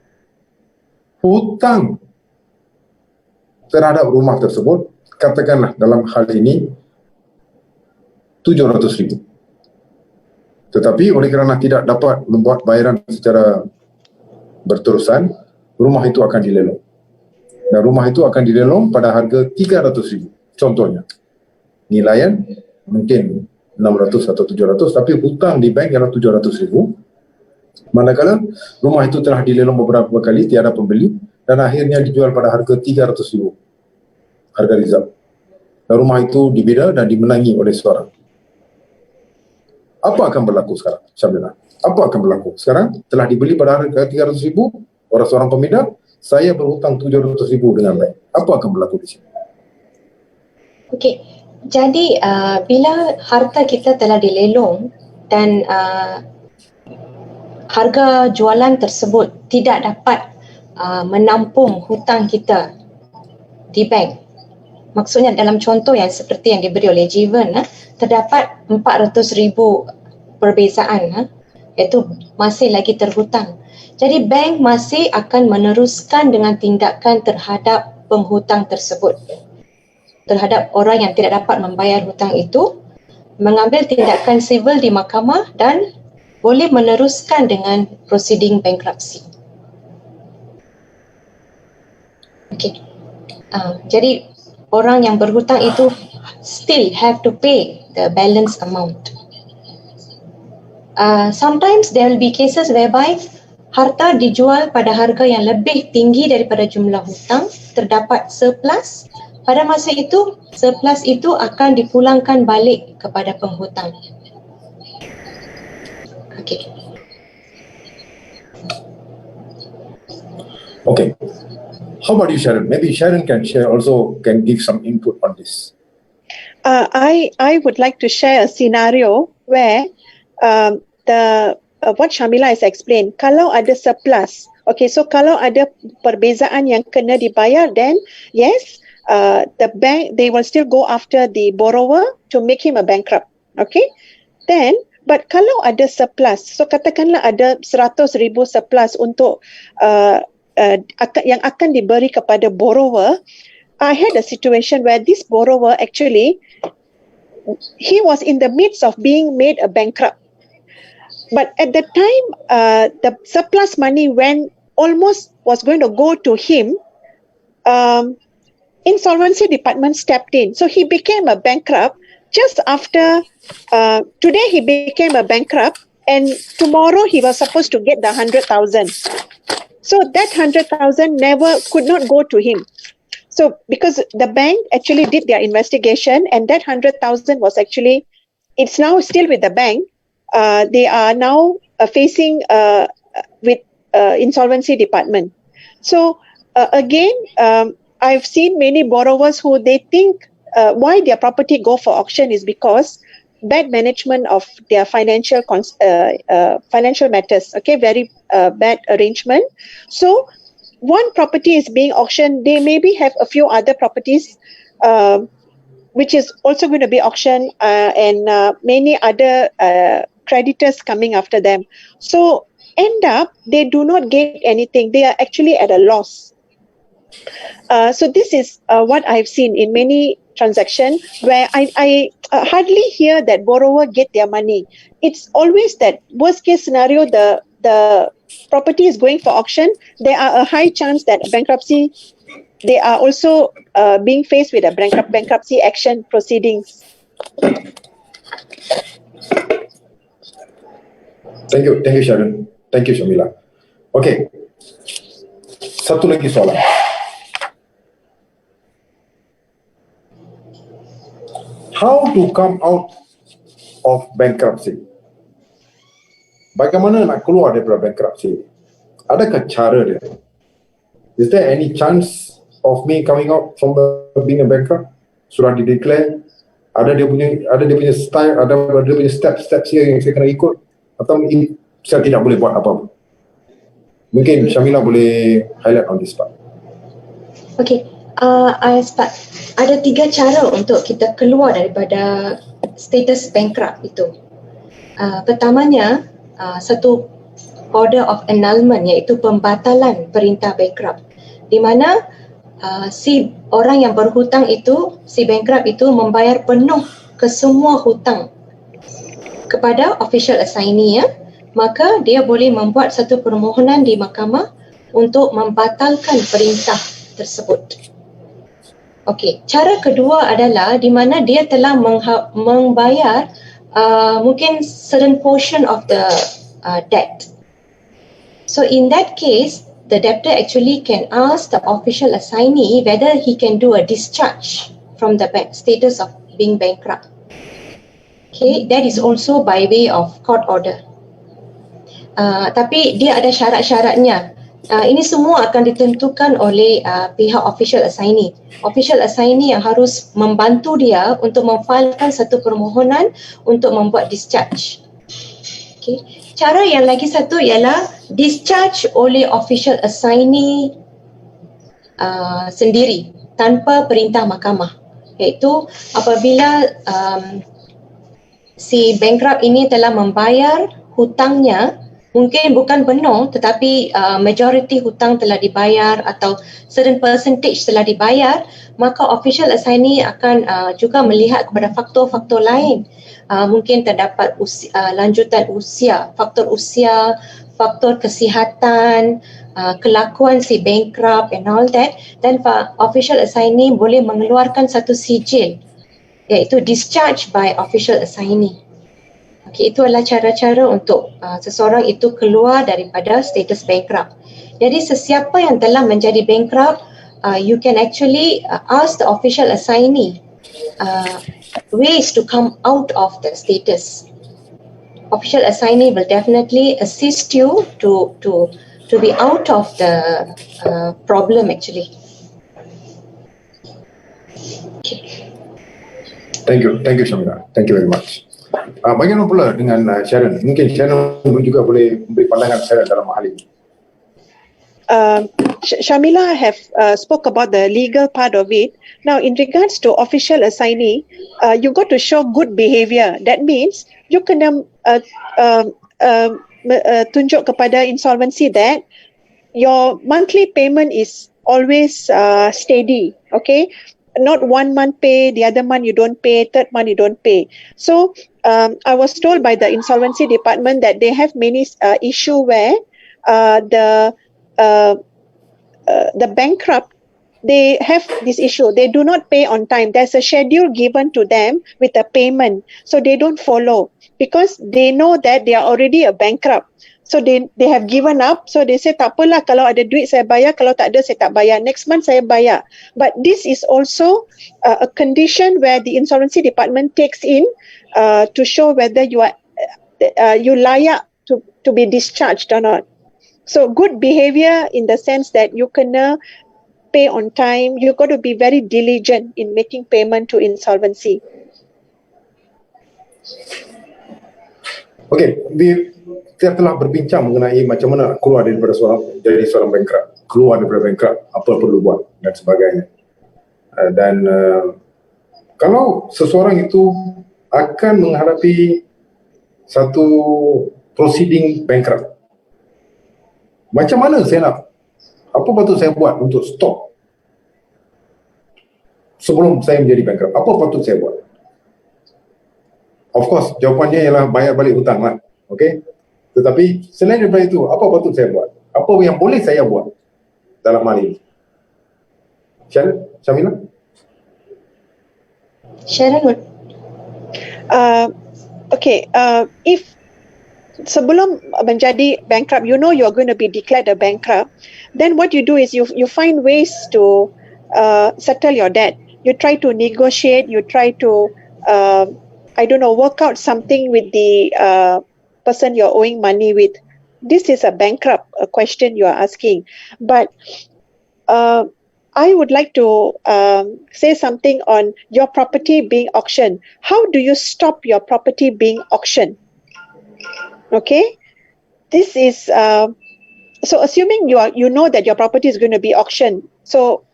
Speaker 1: hutang terhadap rumah tersebut, katakanlah dalam hal ini 700,000. Tetapi oleh kerana tidak dapat membuat bayaran secara berterusan, rumah itu akan dilelong. Dan rumah itu akan dilelong pada harga 300,000. Contohnya, nilaian mungkin 600 atau 700, tapi hutang di bank ialah 700,000. Manakala rumah itu telah dilelong beberapa kali, tiada pembeli, dan akhirnya dijual pada harga 300,000. Harga rizal. Dan rumah itu dibeda dan dimenangi oleh seorang. Apa akan berlaku sekarang, Syamila? Apa akan berlaku? Sekarang telah dibeli pada harga 300,000 oleh seorang pemindah, saya berhutang 700,000 dengan bank. Apa akan berlaku di sini?
Speaker 2: Okey, jadi bila harta kita telah dilelong dan harga jualan tersebut tidak dapat menampung hutang kita di bank. Maksudnya dalam contoh yang seperti yang diberi oleh Jivan, terdapat 400,000 perbezaan, iaitu masih lagi terhutang. Jadi bank masih akan meneruskan dengan tindakan terhadap penghutang tersebut. Terhadap orang yang tidak dapat membayar hutang itu, mengambil tindakan sivil di mahkamah dan boleh meneruskan dengan proceeding bankruptcy. Okey. Jadi orang yang berhutang itu still have to pay the balance amount. Sometimes there will be cases whereby harta dijual pada harga yang lebih tinggi daripada jumlah hutang, terdapat surplus. Pada masa itu, surplus itu akan dipulangkan balik kepada penghutang. Okey.
Speaker 1: Okay. How about you, Sharon? Maybe Sharon can share also, can give some input on this.
Speaker 3: I would like to share a scenario where what Shamila has explained, kalau ada surplus, okay, so kalau ada perbezaan yang kena dibayar, then yes, the bank, they will still go after the borrower to make him a bankrupt, okay. Then, but kalau ada surplus, so katakanlah ada 100,000 surplus untuk yang akan diberi kepada borrower. I had a situation where this borrower actually, he was in the midst of being made a bankrupt. But at the time, the surplus money when almost was going to go to him, insolvency department stepped in. So he became a bankrupt just after, today he became a bankrupt and tomorrow he was supposed to get the 100,000. So that 100,000 could not go to him. So because the bank actually did their investigation and that 100,000 was actually, it's now still with the bank. They are now facing with insolvency department. So again, I've seen many borrowers who they think why their property go for auction is because bad management of their financial matters. Okay, very bad arrangement. So one property is being auctioned. They maybe have a few other properties which is also going to be auctioned and many other creditors coming after them. So end up they do not get anything. They are actually at a loss. So this is what I've seen in many transactions where I hardly hear that borrower get their money. It's always that worst case scenario, the property is going for auction. There are a high chance that bankruptcy, they are also being faced with a bankruptcy action proceedings.
Speaker 1: Thank you Sharon. Thank you Shamila. Okay, satu lagi soalan. How to come out of bankruptcy? Bagaimana nak keluar daripada bankruptcy? Adakah cara dia? Is there any chance of me coming out from being a bankrupt? Sudah di-declare? Ada dia punya style, ada dia punya steps here yang saya kena ikut? Atau saya tidak boleh buat apa-apa? Mungkin Shamila boleh highlight on this part.
Speaker 2: Okay, I start. Ada 3 cara untuk kita keluar daripada status bankrupt itu. Pertamanya, satu order of annulment, iaitu pembatalan perintah bankrupt, di mana si orang yang berhutang itu, si bankrupt itu membayar penuh ke semua hutang kepada official assignee, maka dia boleh membuat satu permohonan di mahkamah untuk membatalkan perintah tersebut. Okey, cara kedua adalah di mana dia telah membayar mungkin certain portion of the debt. So in that case, the debtor actually can ask the official assignee whether he can do a discharge from the status of being bankrupt. Okay, that is also by way of court order. Tapi dia ada syarat-syaratnya. Ini semua akan ditentukan oleh pihak official assignee. Official assignee yang harus membantu dia untuk memfailkan satu permohonan untuk membuat discharge. Okay. Cara yang lagi satu ialah discharge oleh official assignee sendiri tanpa perintah mahkamah. Iaitu apabila si bankrupt ini telah membayar hutangnya, mungkin bukan penuh tetapi majority hutang telah dibayar atau certain percentage telah dibayar, maka official assignee akan juga melihat kepada faktor-faktor lain. Mungkin terdapat lanjutan usia, faktor kesihatan, kelakuan si bankrupt and all that, dan official assignee boleh mengeluarkan satu sijil iaitu discharge by official assignee. Okay, itu adalah cara-cara untuk seseorang itu keluar daripada status bankrupt. Jadi sesiapa yang telah menjadi bankrupt, you can actually ask the official assignee ways to come out of the status. Official assignee will definitely assist you to be out of the problem actually. Okay.
Speaker 1: Thank you Syamila. Thank you very much. Bagaimana pula dengan Sharon? Mungkin Sharon juga boleh memberi pandangan Sharon dalam hal ini.
Speaker 3: Shamila have spoke about the legal part of it. Now, in regards to official assignee, you got to show good behavior. That means you kena tunjuk kepada insolvency that your monthly payment is always steady. Okay, not 1 month pay, the other month you don't pay, third month you don't pay. So I was told by the insolvency department that they have many issue where the bankrupt, they have this issue. They do not pay on time. There's a schedule given to them with a payment. So they don't follow because they know that they are already a bankrupt. So they have given up. So they say, tak apalah, kalau ada duit saya bayar, kalau tak ada saya tak bayar. Next month saya bayar. But this is also a condition where the insolvency department takes in to show whether you are you layak to be discharged or not. So good behavior in the sense that you kena pay on time. You got to be very diligent in making payment to insolvency.
Speaker 1: Okay, kita telah berbincang mengenai macam mana keluar daripada seorang bankrupt, keluar daripada bankrupt, apa perlu buat dan sebagainya. Dan kalau seseorang itu akan menghadapi satu proceeding bankrupt, macam mana saya nak, apa patut saya buat untuk stop sebelum saya menjadi bankrupt? Apa patut saya buat? Of course, jawapannya ialah bayar balik hutang lah. Okay? Tetapi selain daripada itu, apa patut saya buat? Apa yang boleh saya buat dalam hal ini? Shamila?
Speaker 2: Sharon.
Speaker 3: Okay, if sebelum menjadi bankrupt, you know you're going to be declared a bankrupt, then what you do is you find ways to settle your debt. You try to negotiate, you try to work out something with the person you're owing money with. This is a bankrupt question you are asking. But I would like to say something on your property being auctioned. How do you stop your property being auctioned? Okay, this is so assuming you know that your property is going to be auctioned. So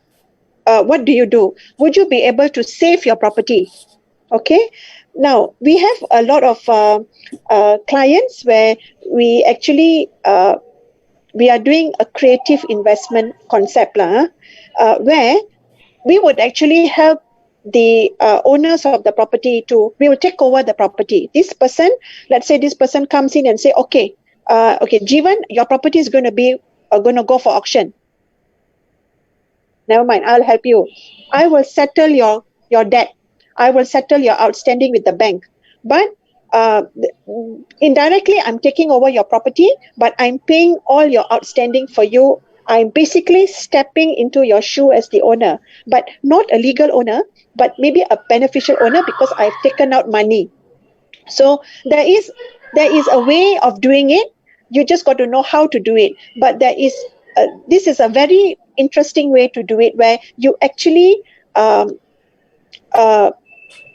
Speaker 3: what do you do? Would you be able to save your property? Okay. Now, we have a lot of clients where we actually we are doing a creative investment concept where we would actually help the owners of the property we will take over the property. This person, let's say this person comes in and say, okay, Jeevan, your property is going to go for auction. Never mind, I'll help you. I will settle your debt. I will settle your outstanding with the bank. But indirectly, I'm taking over your property, but I'm paying all your outstanding for you. I'm basically stepping into your shoe as the owner, but not a legal owner, but maybe a beneficial owner because I've taken out money. So there is a way of doing it. You just got to know how to do it. But this is a very interesting way to do it, where you actually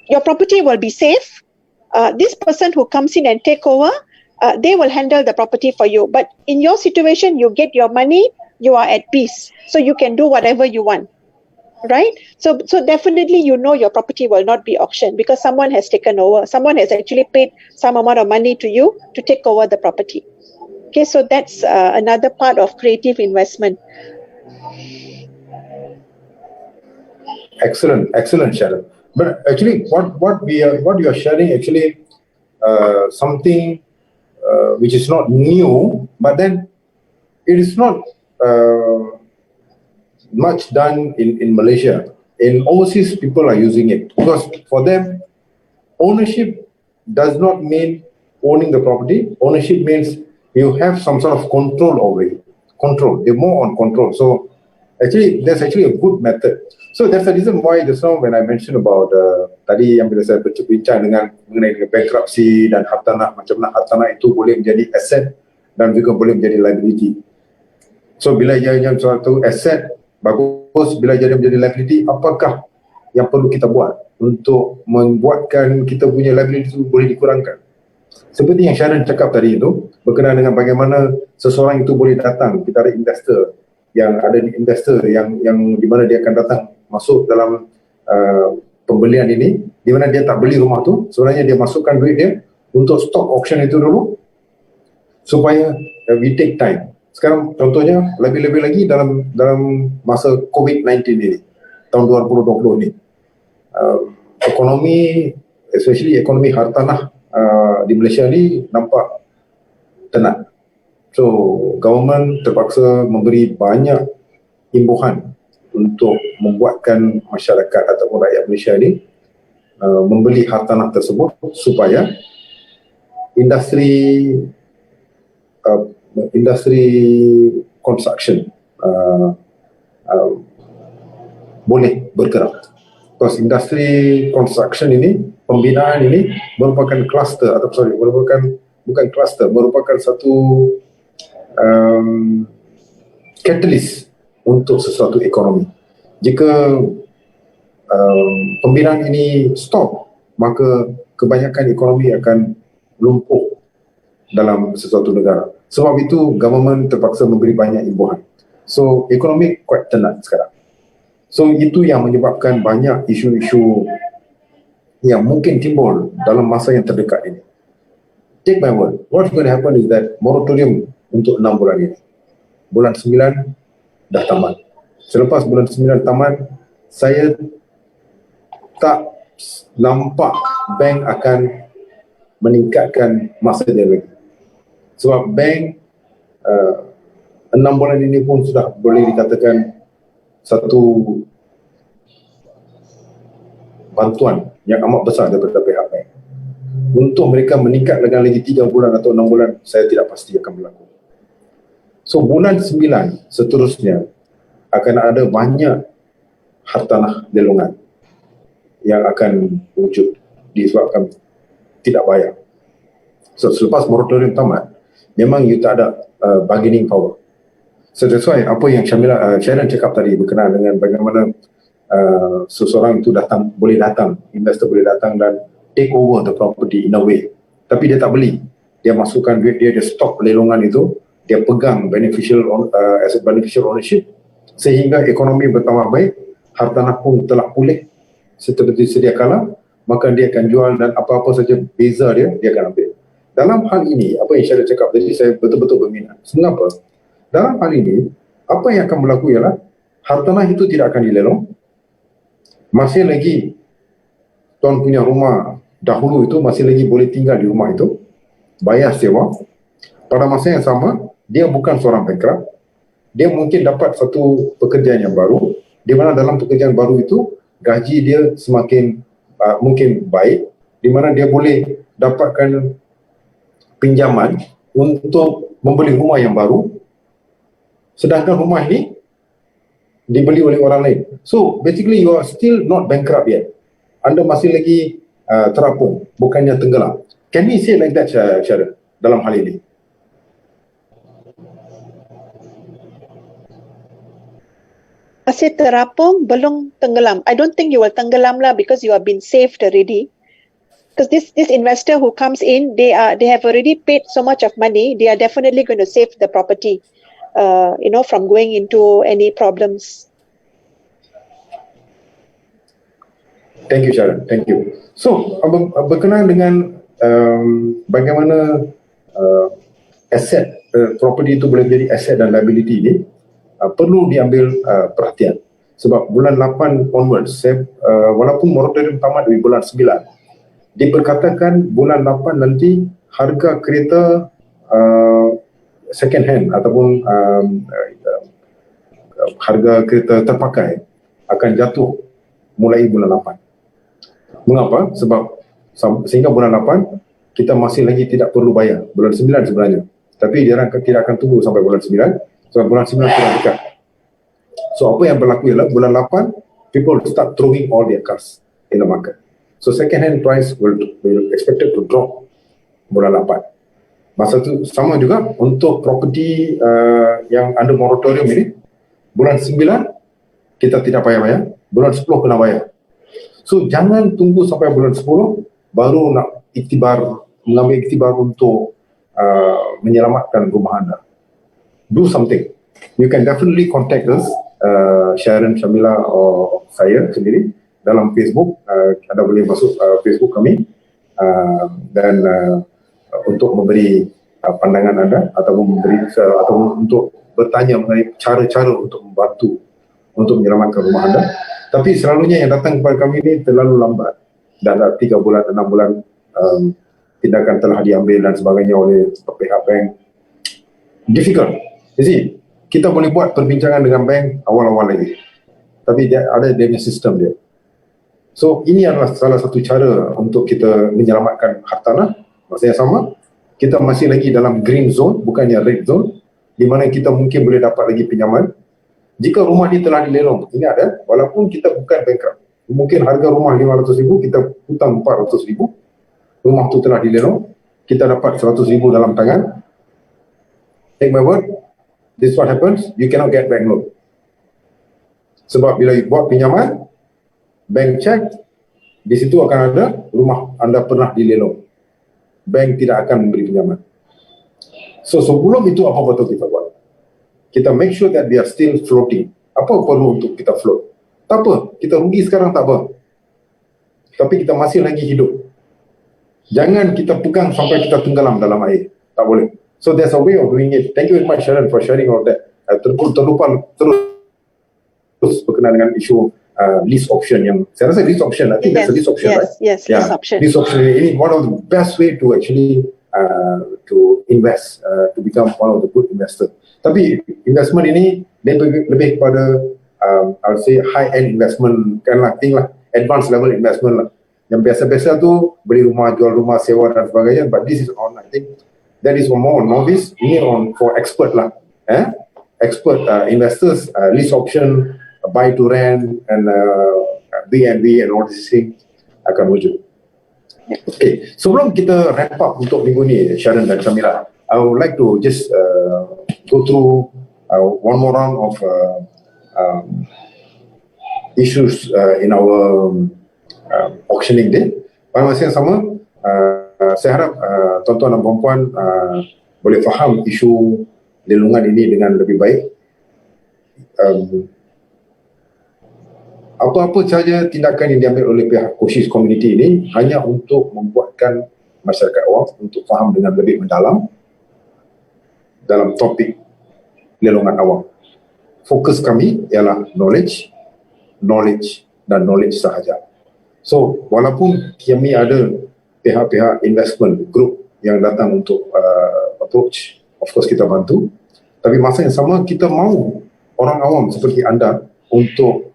Speaker 3: your property will be safe. This person who comes in and take over, they will handle the property for you. But in your situation, you get your money, you are at peace. So you can do whatever you want. Right? So definitely your property will not be auctioned because someone has taken over. Someone has actually paid some amount of money to you to take over the property. Okay, so that's another part of creative investment.
Speaker 1: Excellent, Sharon. But actually, what you are sharing actually something which is not new, but then it is not much done in Malaysia. In overseas, people are using it because for them, ownership does not mean owning the property. Ownership means you have some sort of control over it. Control. They're more on control. So actually, that's actually a good method. So that's the reason why just now when I mentioned about tadi yang bila saya berbincang mengenai bankruptcy dan hartanah, macam mana hartanah itu boleh menjadi aset dan juga boleh menjadi liability. So bila ia suatu aset bagus, bila jadi menjadi liability, apakah yang perlu kita buat untuk membuatkan kita punya liability itu boleh dikurangkan? Seperti yang Sharon cakap tadi itu, berkenaan dengan bagaimana seseorang itu boleh datang, kita ada investor yang di mana dia akan datang masuk dalam pembelian ini, di mana dia tak beli rumah tu, sebenarnya dia masukkan duit dia untuk stock auction itu dulu supaya we take time. Sekarang contohnya lebih-lebih lagi dalam masa COVID-19 ini, tahun 2020 ini, ekonomi, especially ekonomi hartanah di Malaysia ni nampak tenang. So government terpaksa memberi banyak imbuhan untuk membuatkan masyarakat ataupun rakyat Malaysia ini membeli hartanah tersebut supaya industri construction boleh bergerak. Because industri construction ini, pembinaan ini merupakan cluster merupakan satu catalyst untuk sesuatu ekonomi. Jika pembinaan ini stop, maka kebanyakan ekonomi akan lumpuh dalam sesuatu negara. Sebab itu government terpaksa memberi banyak imbuhan. So ekonomi quite tenang sekarang. So itu yang menyebabkan banyak isu-isu yang mungkin timbul dalam masa yang terdekat ini. Take my word, what's going to happen is that moratorium untuk 6 bulan ini, bulan 9 dah tamat. Selepas bulan 9 tamat, saya tak nampak bank akan meningkatkan masa dia lagi. Sebab bank 6 bulan ini pun sudah boleh dikatakan satu bantuan yang amat besar daripada pihak bank. Untuk mereka meningkat dengan lagi 3 bulan atau 6 bulan, saya tidak pasti akan berlaku. So bulan 9 seterusnya akan ada banyak hartanah delongan yang akan wujud disebabkan tidak bayar. So selepas moratorium tamat, memang you tak ada bargaining power. So that's why apa yang Sharon cakap tadi berkenaan dengan bagaimana seseorang itu investor boleh datang dan take over the property in a way. Tapi dia tak beli. Dia masukkan duit dia stop lelongan itu, dia pegang as a beneficial ownership sehingga ekonomi bertambah baik, hartanah pun telah pulih seperti sedia kala, maka dia akan jual dan apa-apa saja beza dia akan ambil. Dalam hal ini, apa yang saya cakap tadi, saya betul-betul berminat. Mengapa? Dalam hal ini, apa yang akan berlaku ialah hartanah itu tidak akan dilelong. Masih lagi tuan punya rumah dahulu itu masih lagi boleh tinggal di rumah itu, bayar sewa. Pada masa yang sama, dia bukan seorang bankrupt. Dia mungkin dapat satu pekerjaan yang baru, di mana dalam pekerjaan baru itu gaji dia semakin mungkin baik, di mana dia boleh dapatkan pinjaman untuk membeli rumah yang baru, sedangkan rumah ini dibeli oleh orang lain. So basically you are still not bankrupt yet. Anda masih lagi terapung, bukannya tenggelam. Can we say like that, Sharon, dalam hal ini?
Speaker 3: Masih terapung, belum tenggelam. I don't think you will tenggelam lah because you have been saved already. Because this investor who comes in, they have already paid so much of money. They are definitely going to save the property, from going into any problems.
Speaker 1: Thank you, Sharon. Thank you. So berkenaan dengan bagaimana aset property itu boleh jadi aset dan liability ini, perlu diambil perhatian. Sebab bulan 8 onwards, walaupun moratorium tamat di bulan 9, diperkatakan bulan 8 nanti harga kereta second hand ataupun harga kereta terpakai akan jatuh mulai bulan 8. Mengapa? Sebab sehingga bulan 8 kita masih lagi tidak perlu bayar. Bulan 9 sebenarnya. Tapi dia tidak akan tunggu sampai bulan 9, sebab bulan 9 sudah dekat. So apa yang berlaku ialah bulan 8 people start throwing all their cars in the market. So second hand price will expected to drop bulan 8. Masa tu sama juga untuk property yang under moratorium ini, bulan 9 kita tidak payah bayar, bulan 10 kena bayar. So jangan tunggu sampai bulan 10 baru nak mengambil iktibar untuk menyelamatkan rumah anda. Do something. You can definitely contact us, Sharon, Shamila, or saya sendiri dalam Facebook. Anda boleh masuk Facebook kami dan untuk memberi pandangan anda ataupun untuk bertanya mengenai cara-cara untuk membantu untuk menyelamatkan rumah anda. Tapi selalunya yang datang kepada kami ini terlalu lambat. Dah 3 bulan, 6 bulan tindakan telah diambil dan sebagainya oleh pihak bank. Difficult. You see, kita boleh buat perbincangan dengan bank awal-awal lagi. Tapi dia punya sistem dia. So ini adalah salah satu cara untuk kita menyelamatkan hartanah. Masa yang sama, kita masih lagi dalam green zone, bukannya red zone, di mana kita mungkin boleh dapat lagi pinjaman. Jika rumah ini telah dilelong, ingat walaupun kita bukan bankrupt, mungkin harga rumah 500,000, kita hutang 400,000, rumah itu telah dilelong, kita dapat 100,000 dalam tangan. Take my word, this is what happens, you cannot get bank loan. Sebab bila you buat pinjaman, bank check, di situ akan ada rumah anda pernah dilelong. Bank tidak akan memberi pinjaman. So sebelum itu apa betul kita buat? Kita make sure that we are still floating. Apa perlu untuk kita float? Tak apa, kita rugi sekarang tak apa. Tapi kita masih lagi hidup. Jangan kita pegang sampai kita tenggelam dalam air. Tak boleh. So there's a way of doing it. Thank you very much, Sharon, for sharing all that. Terlupa terus berkenaan dengan isu lease option yang saya rasa lease option. I think that's a lease option, right?
Speaker 3: Yes, lease option.
Speaker 1: Lease option ini one of the best way to actually to invest, to become one of the good investor. Tapi investment ini lebih kepada I would say high end investment kan lah, thing lah, advanced level investment lah. Yang biasa-biasa tu beli rumah, jual rumah, sewa dan sebagainya. But this is on, I think that is more novice. Ini on for expert lah, expert investors, lease option, buy to rent, and B&B and all this thing akan wujud. Okay, sebelum kita wrap up untuk minggu ni, Sharon dan Shamila, I would like to just go through one more round of issues in our auctioning day. Pada masa yang sama, saya harap tuan-tuan dan puan-puan boleh faham isu lelungan ini dengan lebih baik. Apa-apa sahaja tindakan yang diambil oleh pihak Khoshee community ini hanya untuk membuatkan masyarakat awam untuk faham dengan lebih mendalam dalam topik lelongan awam. Fokus kami ialah knowledge dan knowledge sahaja. So, walaupun kami ada pihak-pihak investment group yang datang untuk approach, of course kita bantu, tapi masa yang sama kita mahu orang awam seperti anda untuk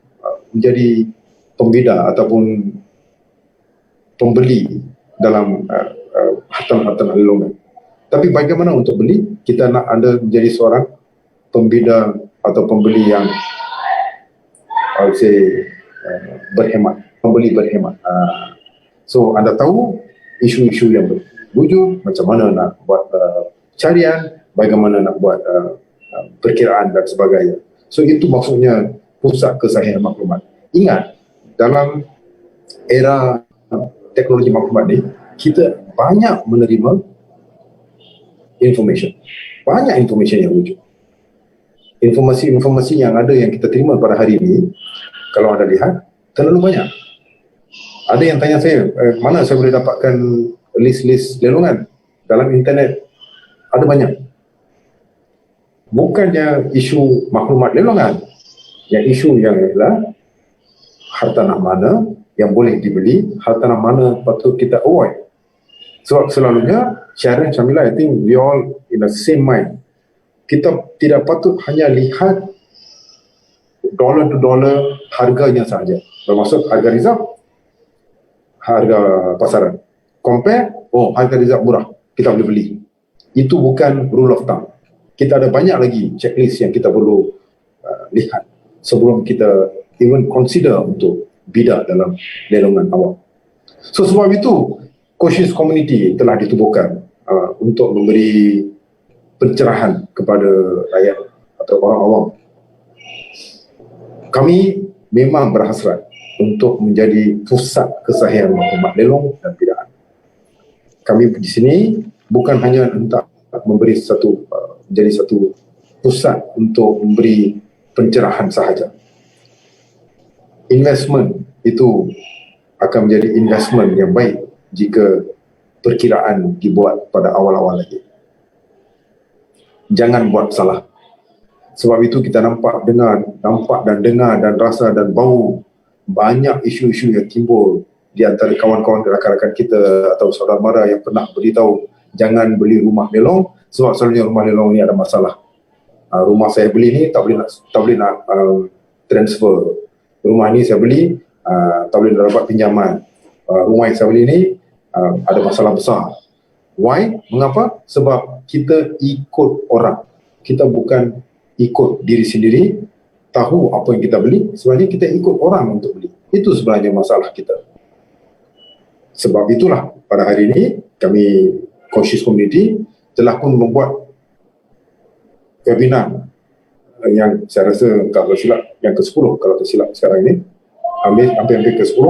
Speaker 1: menjadi pembida ataupun pembeli dalam hartanah lelongan. Tapi bagaimana untuk beli? Kita nak anda menjadi seorang pembida atau pembeli yang I would say berhemat, pembeli berhemat. So anda tahu isu-isu yang berwujud, macam mana nak buat carian, bagaimana nak buat perkiraan dan sebagainya. So itu maksudnya pusat kesahihan maklumat. Ingat, dalam era teknologi maklumat ni, kita banyak menerima information. Banyak information yang wujud. Informasi-informasi yang ada yang kita terima pada hari ini, kalau anda lihat, terlalu banyak. Ada yang tanya saya, mana saya boleh dapatkan list-list lelongan dalam internet? Ada banyak. Bukannya isu maklumat lelongan, yang isu yang adalah hartanah mana yang boleh dibeli, hartanah mana patut kita avoid. Sebab selalunya, Sharon, Syamila, I think we all in the same mind. Kita tidak patut hanya lihat dollar to dollar harganya sahaja. Bermaksud harga rizab, harga pasaran. Compare, oh harga rizab murah, kita boleh beli. Itu bukan rule of thumb. Kita ada banyak lagi checklist yang kita perlu lihat sebelum kita even consider untuk bidak dalam lelongan awam. So sebab itu, Khoshee community telah ditubuhkan untuk memberi pencerahan kepada rakyat atau orang awam. Kami memang berhasrat untuk menjadi pusat kesahihan maklumat lelong dan bidaan. Kami di sini bukan hanya untuk memberi menjadi satu pusat untuk memberi pencerahan sahaja. Investment itu akan menjadi investment yang baik jika perkiraan dibuat pada awal-awal lagi. Jangan buat salah. Sebab itu kita nampak dan dengar dan rasa dan bau banyak isu-isu yang timbul di antara kawan-kawan rakan-rakan kita atau saudara mara yang pernah beritahu jangan beli rumah lelong sebab selalunya rumah lelong ni ada masalah. Rumah saya beli ni tak boleh nak transfer. Rumah ni saya beli tak boleh nak dapat pinjaman. Rumah yang saya beli ni ada masalah besar. Why? Mengapa? Sebab kita ikut orang. Kita bukan ikut diri sendiri, tahu apa yang kita beli, sebenarnya kita ikut orang untuk beli. Itu sebenarnya masalah kita. Sebab itulah pada hari ini kami Khoshee Community telah pun membuat webinar yang saya rasa kalau silap yang ke-10 kalau tersilap sekarang ini, hampir ke-10,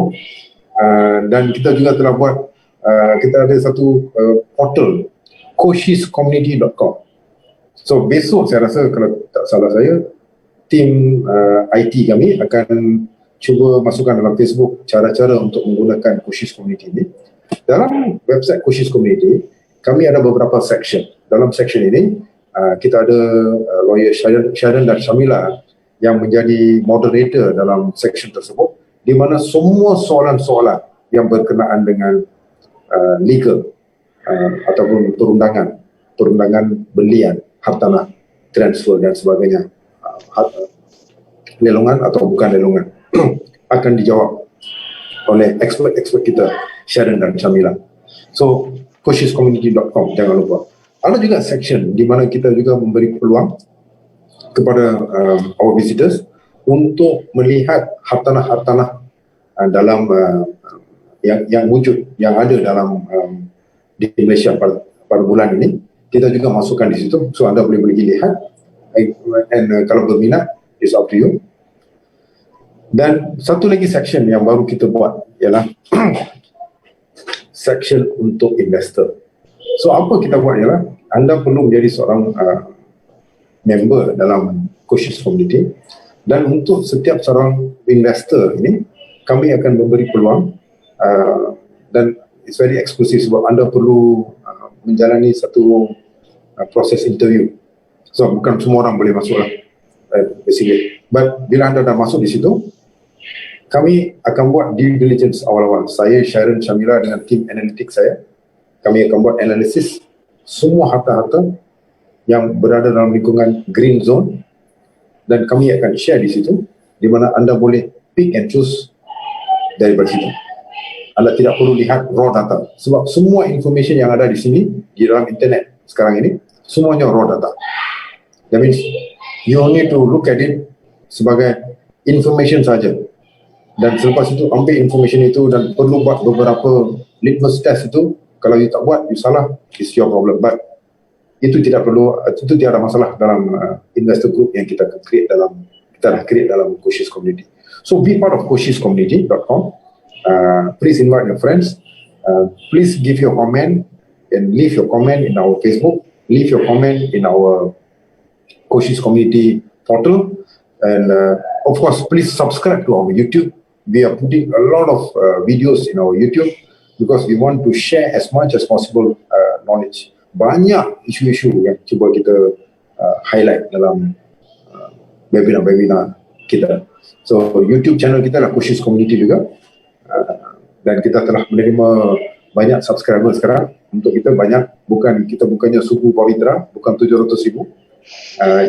Speaker 1: dan kita juga telah buat kita ada satu portal khosheecommunity.com. So besok saya rasa kalau tak salah saya, tim IT kami akan cuba masukkan dalam Facebook cara-cara untuk menggunakan Khoshee Community ini. Dalam website Khoshee Community, kami ada beberapa section. Dalam section ini, kita ada lawyer Sharon dan Syamila yang menjadi moderator dalam section tersebut, di mana semua soalan-soalan yang berkenaan dengan legal ataupun perundangan belian, hartanah, transfer dan sebagainya, lelongan atau bukan lelongan akan dijawab oleh expert-expert kita Sharon dan Syamila. So khosheecommunity.com, jangan lupa. Ada juga section di mana kita juga memberi peluang kepada our visitors untuk melihat hartanah-hartanah dalam yang wujud, yang ada dalam di Malaysia pada bulan ini. Kita juga masukkan di situ, so anda boleh pergi lihat, and kalau berminat, it's up to you. Dan satu lagi section yang baru kita buat ialah section untuk investor. So apa kita buat ialah anda perlu menjadi seorang member dalam Khoshee Community. Dan untuk setiap seorang investor ini, kami akan memberi peluang dan it's very eksklusif sebab anda perlu menjalani satu proses interview. So bukan semua orang boleh masuk lah, basically. But bila anda dah masuk di situ, kami akan buat due diligence awal-awal. Saya, Sharon, Shamila dengan tim analitik saya, kami akan buat analisis semua harta-harta yang berada dalam lingkungan green zone dan kami akan share di situ, di mana anda boleh pick and choose daripada situ. Anda tidak perlu lihat raw data sebab semua information yang ada di sini di dalam internet sekarang ini semuanya raw data. That means you need to look at it sebagai information saja. Dan selepas itu ambil information itu dan perlu buat beberapa litmus test itu. Kalau you tak buat, you salah, it's your problem. But itu tidak perlu, itu tidak ada masalah dalam investor group yang kita dah create dalam Khoshee's community. So be part of khosheescommunity.com. Please invite your friends. Please give your comment and leave your comment in our Facebook. Leave your comment in our Khoshee's community portal. And of course, please subscribe to our YouTube. We are putting a lot of videos in our YouTube because we want to share as much as possible knowledge. Banyak isu-isu yang cuba kita highlight dalam webinar-webinar kita. So YouTube channel kita adalah Khoshee's Community juga, dan kita telah menerima banyak subscriber sekarang. Untuk kita banyak, kita bukannya suku Pawitra, bukan 700,000.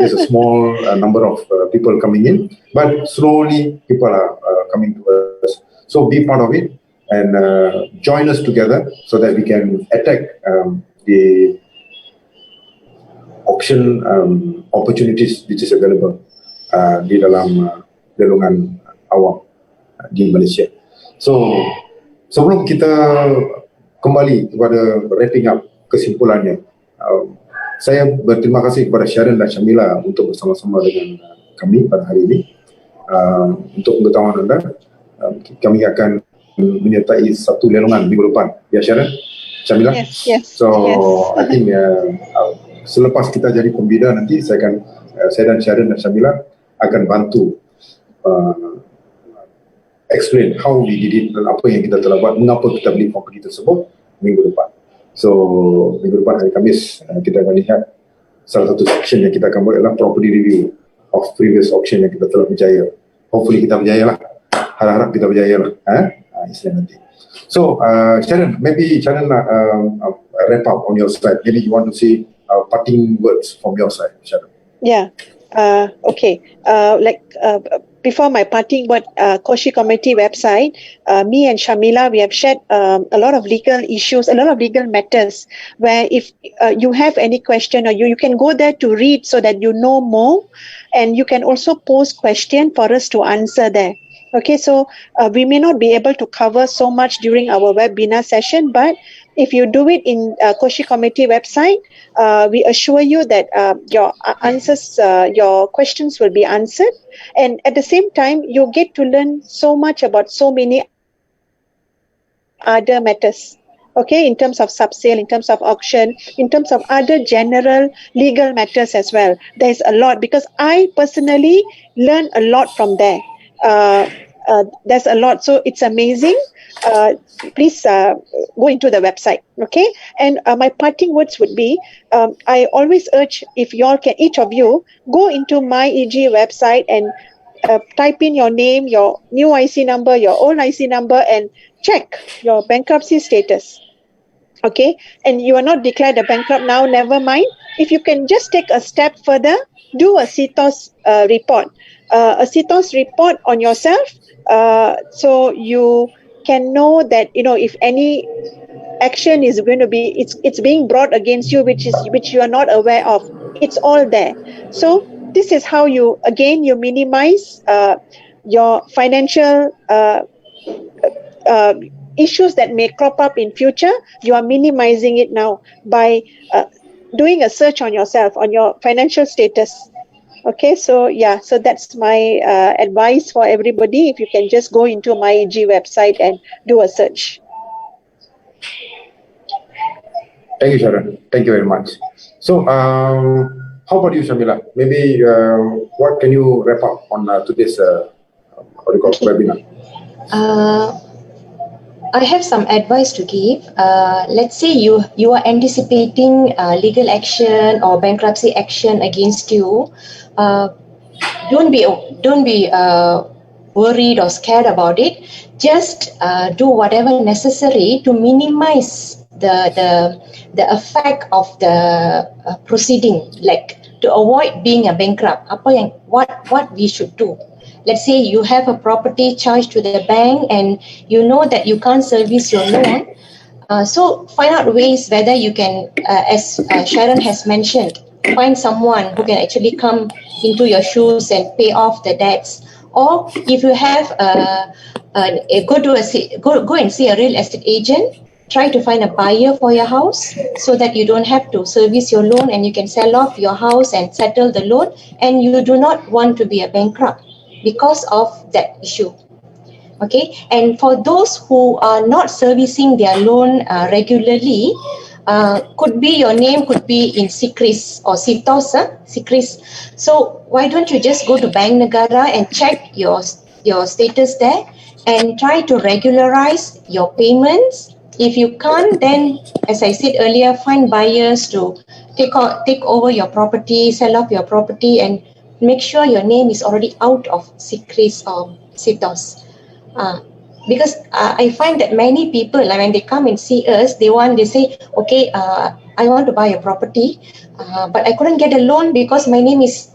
Speaker 1: Just a small number of people coming in, but slowly people are coming to us. So be part of it and join us together so that we can attack the auction opportunities which is available di dalam golongan awam di Malaysia. So sebelum kita kembali kepada wrapping up kesimpulannya, saya berterima kasih kepada Sharon dan Shamila untuk bersama-sama dengan kami pada hari ini. Untuk pengetahuan anda, kami akan menyertai satu lelangan minggu depan. Ya Sharon? Shamila?
Speaker 3: Yes.
Speaker 1: So, I think selepas kita jadi pembina nanti, saya dan Sharon dan Shamila akan bantu explain how we did it dan apa yang kita telah buat, mengapa kita beli property tersebut minggu depan. So, minggu depan hari Khamis, kita akan lihat salah satu section yang kita akan buat adalah property review of previous auction yang kita telah berjaya. Hopefully kita berjaya lah. Harap-harap kita berjaya lah. Istilah nanti. So, Sharon, maybe Sharon wrap up on your side. Maybe you want to say parting words from your side, Sharon.
Speaker 3: Yeah. Okay. Before my parting word, Khoshee Committee website, me and Shamila, we have shared a lot of legal issues, a lot of legal matters, where if you have any question or you can go there to read so that you know more, and you can also post question for us to answer there. Okay, so we may not be able to cover so much during our webinar session, but if you do it in Khoshee Committee website, we assure you that your answers, your questions will be answered. And at the same time, you get to learn so much about so many other matters. Okay, in terms of subsale, in terms of auction, in terms of other general legal matters as well. There's a lot because I personally learn a lot from there. There's a lot, so it's amazing. Please go into the website, okay? And my parting words would be, I always urge if you all can, each of you, go into my EG website and type in your name, your new IC number, your old IC number, and check your bankruptcy status, okay? And you are not declared a bankrupt now, never mind. If you can just take a step further, do a CTOS report. A CTOS report on yourself, so you can know that, you know, if any action is going to be, it's being brought against you, which you are not aware of. It's all there. So this is how you minimize your financial issues that may crop up in future. You are minimizing it now by doing a search on yourself, on your financial status. Okay, so yeah, so that's my advice for everybody. If you can just go into my EG website and do a search.
Speaker 1: Thank you, Sharon. Thank you very much. So, How about you, Shamila? Maybe what can you wrap up on today's webinar?
Speaker 2: I have some advice to give. Let's say you are anticipating legal action or bankruptcy action against you. Don't be worried or scared about it. Just do whatever necessary to minimize the effect of the proceeding, like to avoid being a bankrupt. What we should do? Let's say you have a property charged to the bank and you know that you can't service your loan. So find out ways whether you can, as Sharon has mentioned, find someone who can actually come into your shoes and pay off the debts. Or if you have go and see a real estate agent, try to find a buyer for your house so that you don't have to service your loan and you can sell off your house and settle the loan, and you do not want to be a bankrupt because of that issue. Okay, and for those who are not servicing their loan regularly, could be your name could be in SIKRIS or SITOS, SIKRIS. So why don't you just go to Bank Negara and check your status there and try to regularize your payments. If you can't, then as I said earlier, find buyers to take over your property, sell off your property, and make sure your name is already out of SIKRIS or SITOS. Because I find that many people, when they come and see us, they say, okay, I want to buy a property, but I couldn't get a loan because my name is,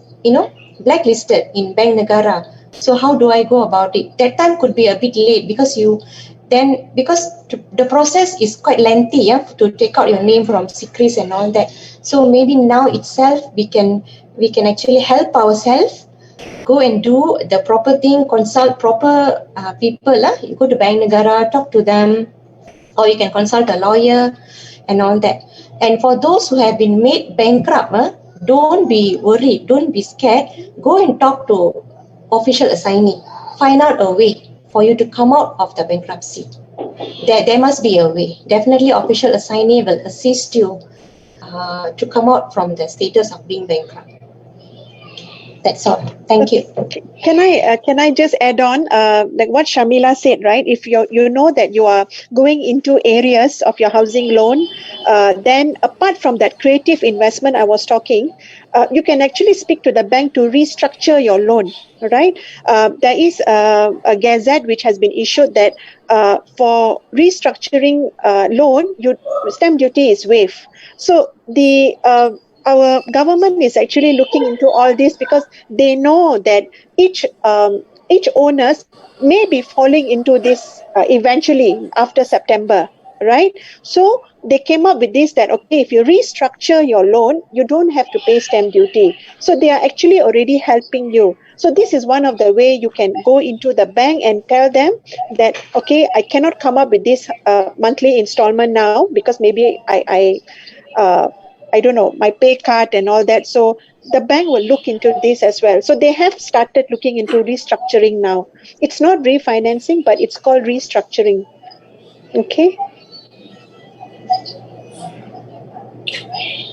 Speaker 2: blacklisted in Bank Negara. So how do I go about it? That time could be a bit late because the process is quite lengthy, to take out your name from SIKRIS and all that. So maybe now itself we can actually help ourselves. Go and do the proper thing, consult proper people. You go to Bank Negara, talk to them, or you can consult a lawyer and all that. And for those who have been made bankrupt, don't be worried, don't be scared. Go and talk to official assignee. Find out a way for you to come out of the bankruptcy. There must be a way. Definitely official assignee will assist you to come out from the status of being bankrupt. That's all. Thank you.
Speaker 3: Okay. Can I just add on, like what Shamila said, right? If you know that you are going into areas of your housing loan, then apart from that creative investment I was talking, you can actually speak to the bank to restructure your loan. Right? There is a gazette which has been issued that for restructuring loan, stamp duty is waived. So our government is actually looking into all this because they know that each owners may be falling into this eventually after September, right? So they came up with this that, okay, if you restructure your loan, you don't have to pay stamp duty. So they are actually already helping you. So this is one of the way you can go into the bank and tell them that, okay, I cannot come up with this monthly installment now because maybe I don't know, my pay cut and all that. So the bank will look into this as well. So they have started looking into restructuring now. It's not refinancing, but it's called restructuring. Okay.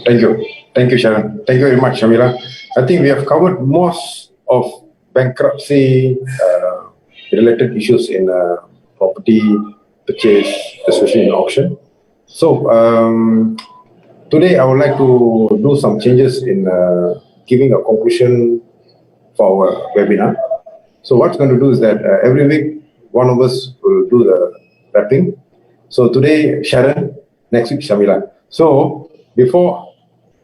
Speaker 1: Thank you, Sharon. Thank you very much, Shamila. I think we have covered most of bankruptcy related issues in property purchase, especially in auction. So today I would like to do some changes in giving a conclusion for our webinar. So what's going to do is that every week one of us will do the wrapping. So today Sharon, next week Shamila. So before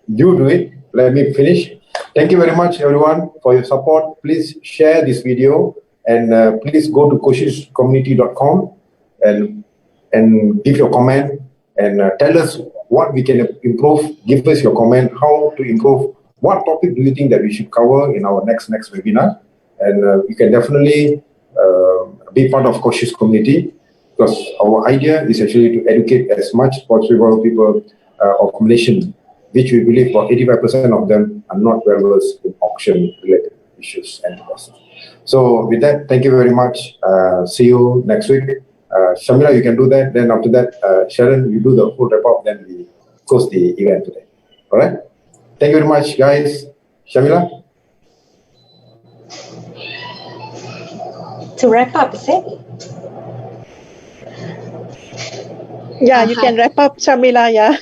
Speaker 1: you do it, let me finish. Thank you very much everyone for your support. Please share this video and please go to khosheecommunity.com and give your comment and tell us what we can improve. Give us your comment how to improve. What topic do you think that we should cover in our next webinar? And you can definitely be part of Khoshee's community, because our idea is actually to educate as much possible people of Malaysian, which we believe about 85% of them are not well versed in auction related issues and process. So with that, thank you very much. See you next week. Shamila, you can do that. Then after that, Sharon, you do the full wrap up. Then we close the event today. All right? Thank you very much, guys. Shamila?
Speaker 2: To wrap up, is it?
Speaker 3: Yeah, you can wrap up, Shamila. Yeah.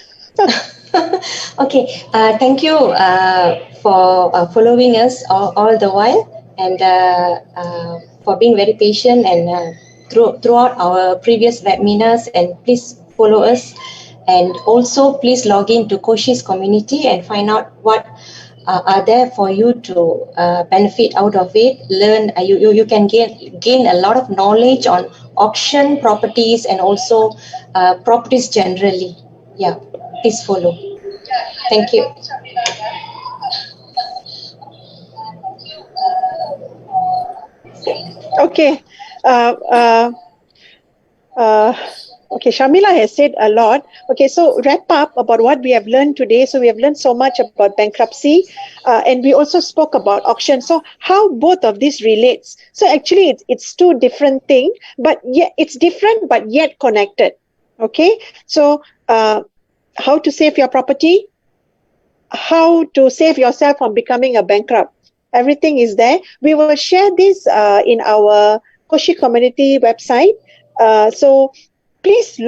Speaker 2: Okay, thank you for following us all the while, and for being very patient and throughout our previous webinars, and please follow us, and also please log in to Khoshee's community and find out what are there for you to benefit out of it. Learn, you can gain a lot of knowledge on auction properties and also properties generally. Yeah, please follow. Thank you.
Speaker 3: Okay. Okay, Shamila has said a lot. Okay, so wrap up about what we have learned today. So we have learned so much about bankruptcy, and we also spoke about auction. So how both of these relates? So actually, it's two different things, but yet it's different but yet connected. Okay, so how to save your property, how to save yourself from becoming a bankrupt. Everything is there. We will share this in our Khoshee community website. So please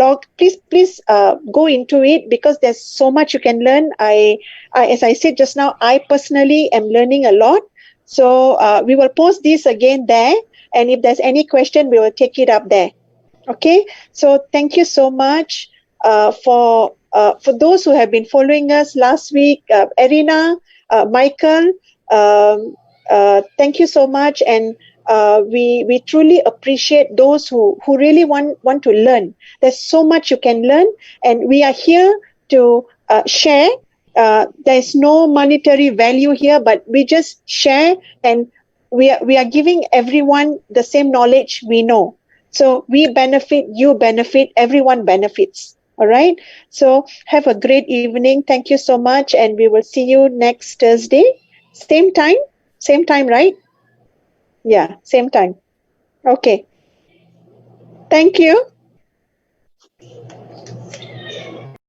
Speaker 3: go into it, because there's so much you can learn. I as I said just now, I personally am learning a lot. So we will post this again there, and if there's any question, we will take it up there. Okay, so thank you so much for those who have been following us last week. Erina, Michael, thank you so much, and we truly appreciate those who really want to learn. There's so much you can learn, and we are here to share. There's no monetary value here, but we just share, and we are giving everyone the same knowledge we know. So we benefit, you benefit, everyone benefits. All right. So have a great evening. Thank you so much, and we will see you next Thursday. Same time? Same time, right? Yeah, same time. Okay. Thank you.